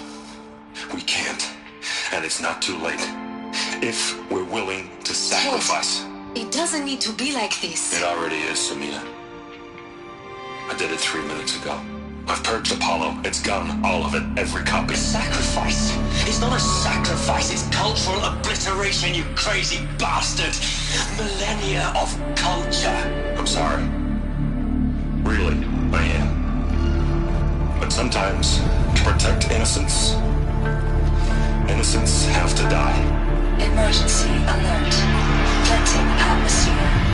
we can't. And it's not too late. If we're willing to sacrifice. Ted, it doesn't need to be like this. It already is, Samina. I did it 3 minutes ago. I've purged Apollo. It's gone. All of it. Every copy. Sacrifice? It's not a sacrifice. It's cultural obliteration, you crazy bastard. Millennia of culture. I'm sorry. Really, I am. But sometimes, to protect innocence, innocents have to die. Emergency alert. Threatening atmosphere.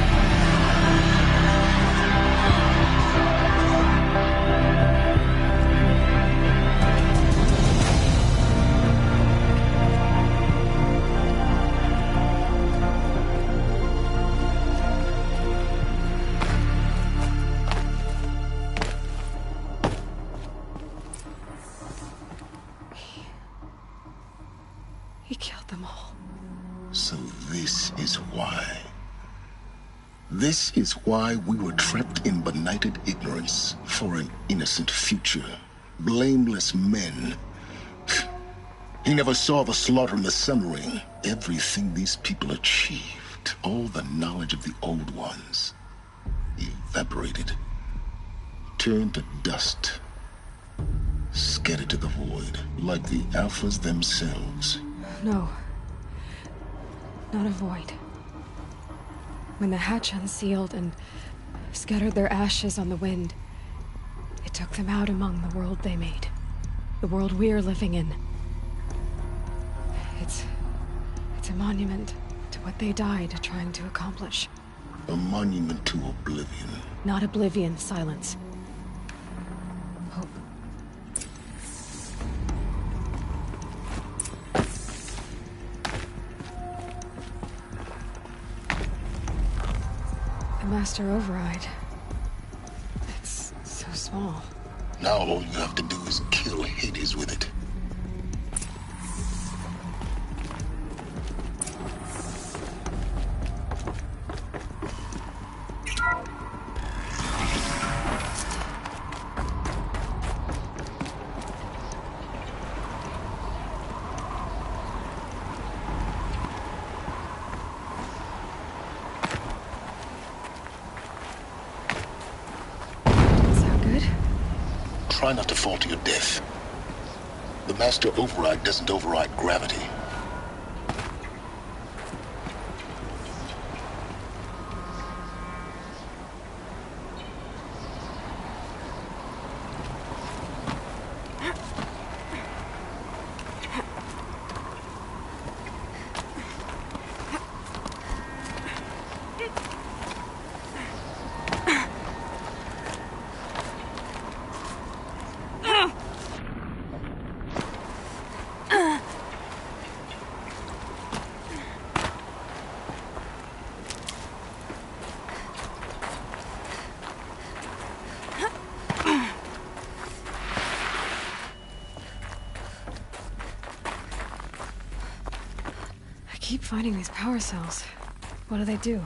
He killed them all. So this is why. This is why we were trapped in benighted ignorance for an innocent future. Blameless men. He never saw the slaughter in the Sun Ring. Everything these people achieved, all the knowledge of the old ones, evaporated, turned to dust, scattered to the void, like the Alphas themselves. No. Not a void. When the hatch unsealed and scattered their ashes on the wind, it took them out among the world they made. The world we're living in. It's a monument to what they died trying to accomplish. A monument to oblivion. Not oblivion, silence. Hope. The Master Override. It's so small. Now all you have to do is kill Hades with it. Try not to fall to your death. The Master Override doesn't override gravity. I keep finding these power cells. What do they do?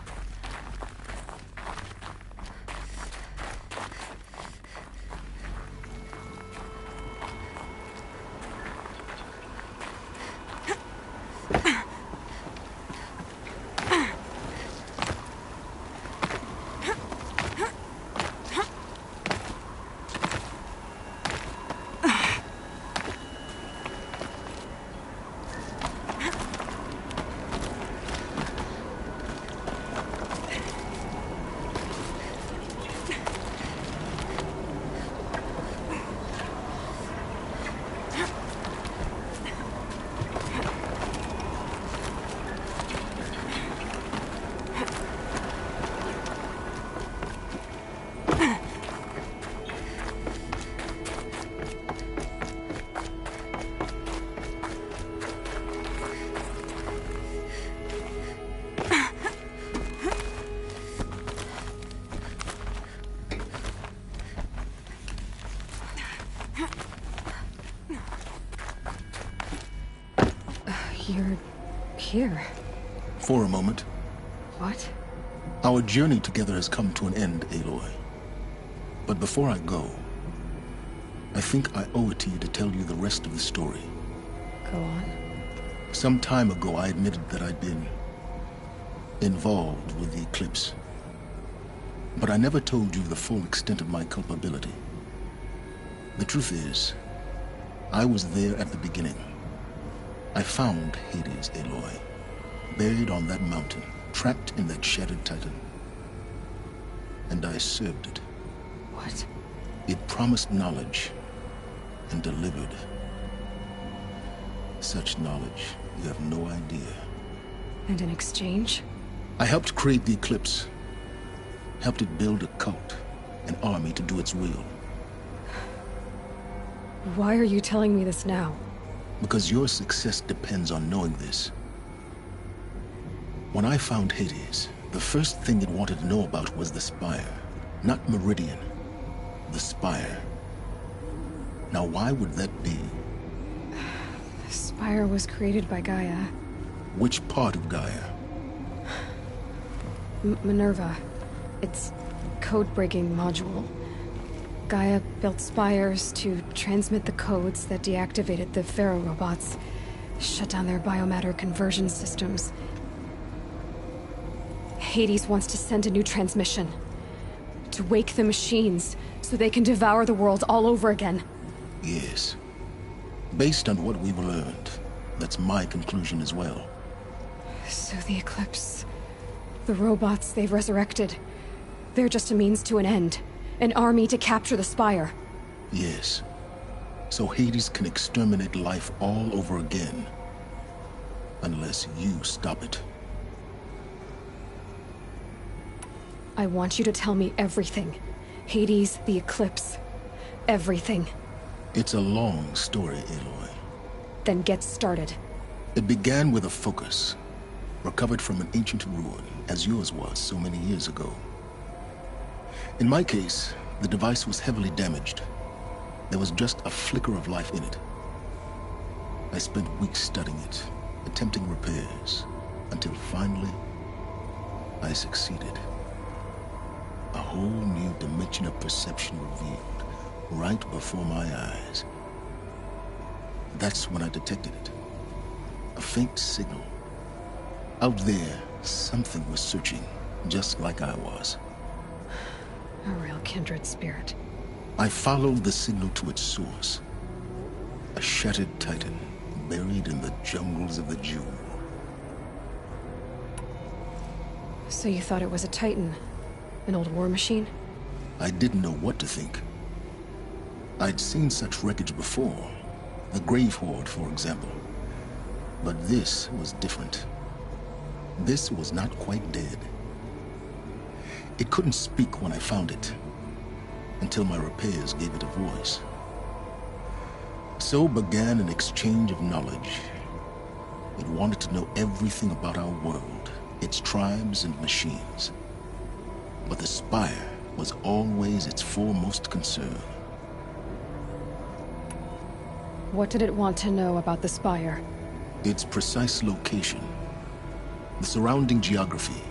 You're here. For a moment. What? Our journey together has come to an end, Aloy. But before I go, I think I owe it to you to tell you the rest of the story. Go on. Some time ago, I admitted that I'd been involved with the Eclipse. But I never told you the full extent of my culpability. The truth is, I was there at the beginning. I found Hades, Aloy, buried on that mountain, trapped in that shattered titan. And I served it. What? It promised knowledge and delivered. Such knowledge, you have no idea. And in exchange? I helped create the Eclipse. Helped it build a cult, an army to do its will. Why are you telling me this now? Because your success depends on knowing this. When I found Hades, the first thing it wanted to know about was the Spire. Not Meridian. The Spire. Now why would that be? The Spire was created by Gaia. Which part of Gaia? Minerva. Its code-breaking module. Gaia built spires to transmit the codes that deactivated the Pharaoh robots, shut down their biomatter conversion systems. Hades wants to send a new transmission. To wake the machines, so they can devour the world all over again. Yes. Based on what we've learned, that's my conclusion as well. So the Eclipse... the robots they've resurrected... they're just a means to an end. An army to capture the Spire. Yes. So Hades can exterminate life all over again. Unless you stop it. I want you to tell me everything. Hades, the Eclipse. Everything. It's a long story, Aloy. Then get started. It began with a focus. Recovered from an ancient ruin, as yours was so many years ago. In my case, the device was heavily damaged. There was just a flicker of life in it. I spent weeks studying it, attempting repairs, until finally, I succeeded. A whole new dimension of perception revealed, right before my eyes. That's when I detected it. A faint signal. Out there, something was searching, just like I was. A real kindred spirit. I followed the signal to its source. A shattered titan, buried in the jungles of the Jewel. So you thought it was a titan? An old war machine? I didn't know what to think. I'd seen such wreckage before. The Grave Horde, for example. But this was different. This was not quite dead. It couldn't speak when I found it, until my repairs gave it a voice. So began an exchange of knowledge. It wanted to know everything about our world, its tribes and machines. But the Spire was always its foremost concern. What did it want to know about the Spire? Its precise location, the surrounding geography,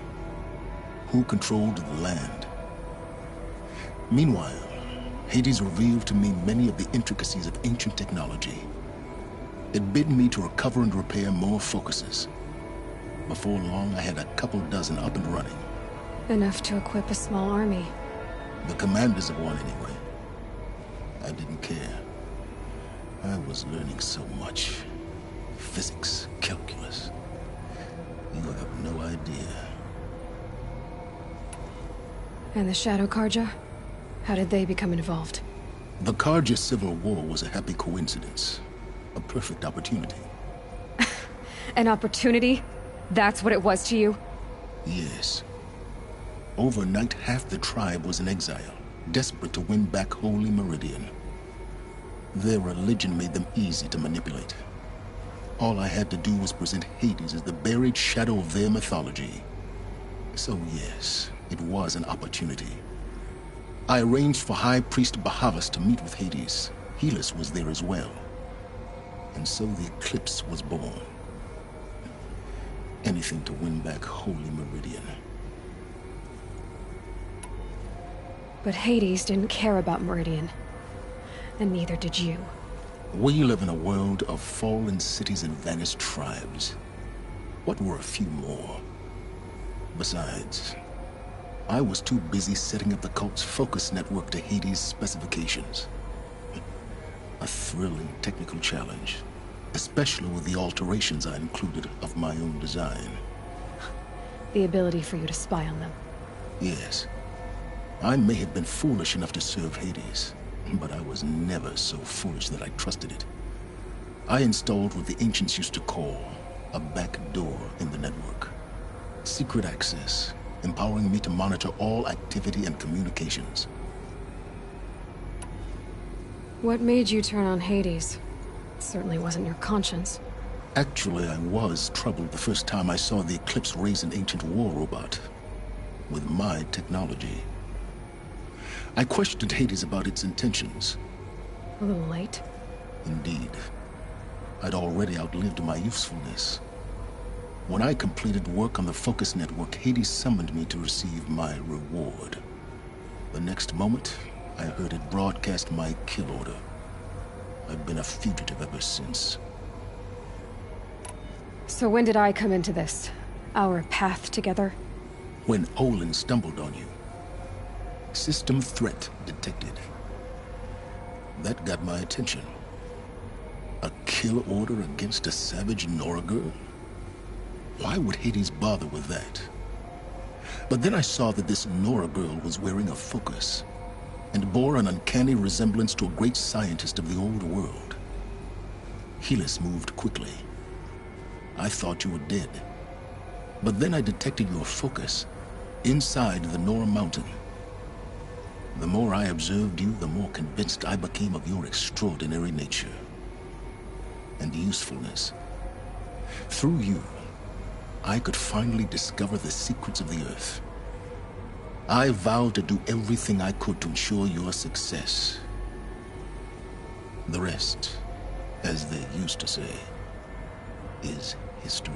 who controlled the land. Meanwhile, Hades revealed to me many of the intricacies of ancient technology. It bid me to recover and repair more focuses. Before long, I had a couple dozen up and running. Enough to equip a small army. The commanders of one, anyway. I didn't care. I was learning so much. Physics, calculus. You have no idea. And the Shadow Karja? How did they become involved? The Karja Civil War was a happy coincidence. A perfect opportunity. An opportunity? That's what it was to you? Yes. Overnight, half the tribe was in exile, desperate to win back Holy Meridian. Their religion made them easy to manipulate. All I had to do was present Hades as the buried shadow of their mythology. So yes, it was an opportunity. I arranged for High Priest Bahavas to meet with Hades. Helis was there as well. And so the Eclipse was born. Anything to win back Holy Meridian. But Hades didn't care about Meridian. And neither did you. We live in a world of fallen cities and vanished tribes. What were a few more? Besides, I was too busy setting up the cult's focus network to Hades' specifications. A thrilling technical challenge, especially with the alterations I included of my own design. The ability for you to spy on them. Yes. I may have been foolish enough to serve Hades, but I was never so foolish that I trusted it. I installed what the ancients used to call a back door in the network. Secret access, empowering me to monitor all activity and communications. What made you turn on Hades? It certainly wasn't your conscience. Actually, I was troubled the first time I saw the Eclipse raise an ancient war robot. With my technology. I questioned Hades about its intentions. A little late. Indeed. I'd already outlived my usefulness. When I completed work on the Focus Network, Hades summoned me to receive my reward. The next moment, I heard it broadcast my kill order. I've been a fugitive ever since. So when did I come into this? Our path together? When Olin stumbled on you. System threat detected. That got my attention. A kill order against a savage Nora girl? Why would Hades bother with that? But then I saw that this Nora girl was wearing a focus, and bore an uncanny resemblance to a great scientist of the old world. Helis moved quickly. I thought you were dead. But then I detected your focus inside the Nora mountain. The more I observed you, the more convinced I became of your extraordinary nature and usefulness. Through you, I could finally discover the secrets of the Earth. I vowed to do everything I could to ensure your success. The rest, as they used to say, is history.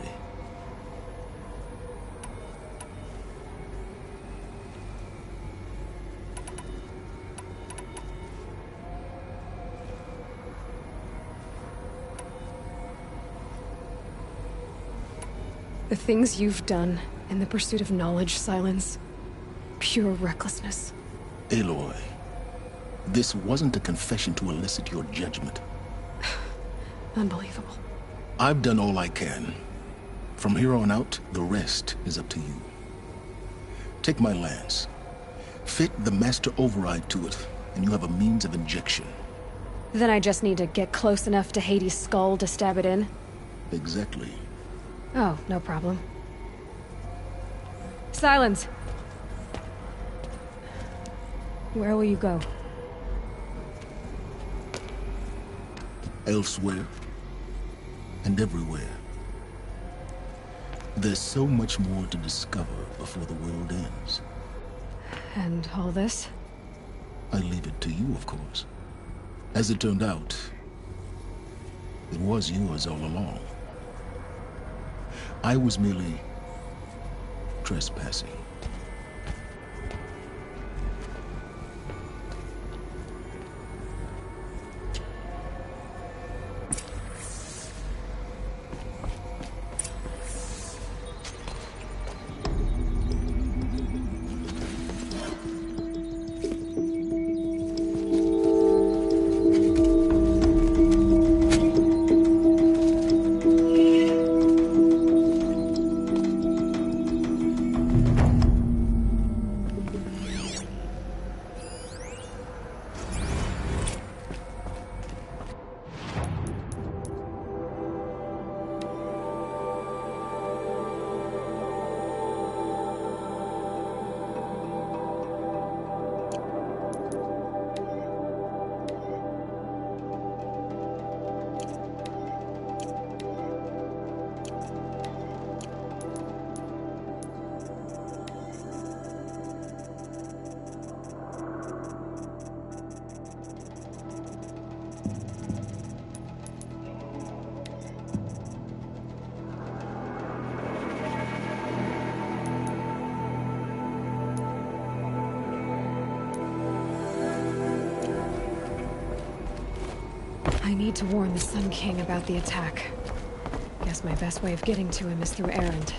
The things you've done in the pursuit of knowledge, Silence. Pure recklessness. Aloy, this wasn't a confession to elicit your judgment. Unbelievable. I've done all I can. From here on out, the rest is up to you. Take my lance. Fit the master override to it, and you have a means of injection. Then I just need to get close enough to Hades' skull to stab it in? Exactly. Oh, no problem. Silence! Where will you go? Elsewhere. And everywhere. There's so much more to discover before the world ends. And all this? I leave it to you, of course. As it turned out, it was yours all along. I was merely trespassing. I need to warn the Sun King about the attack. Guess my best way of getting to him is through Erend.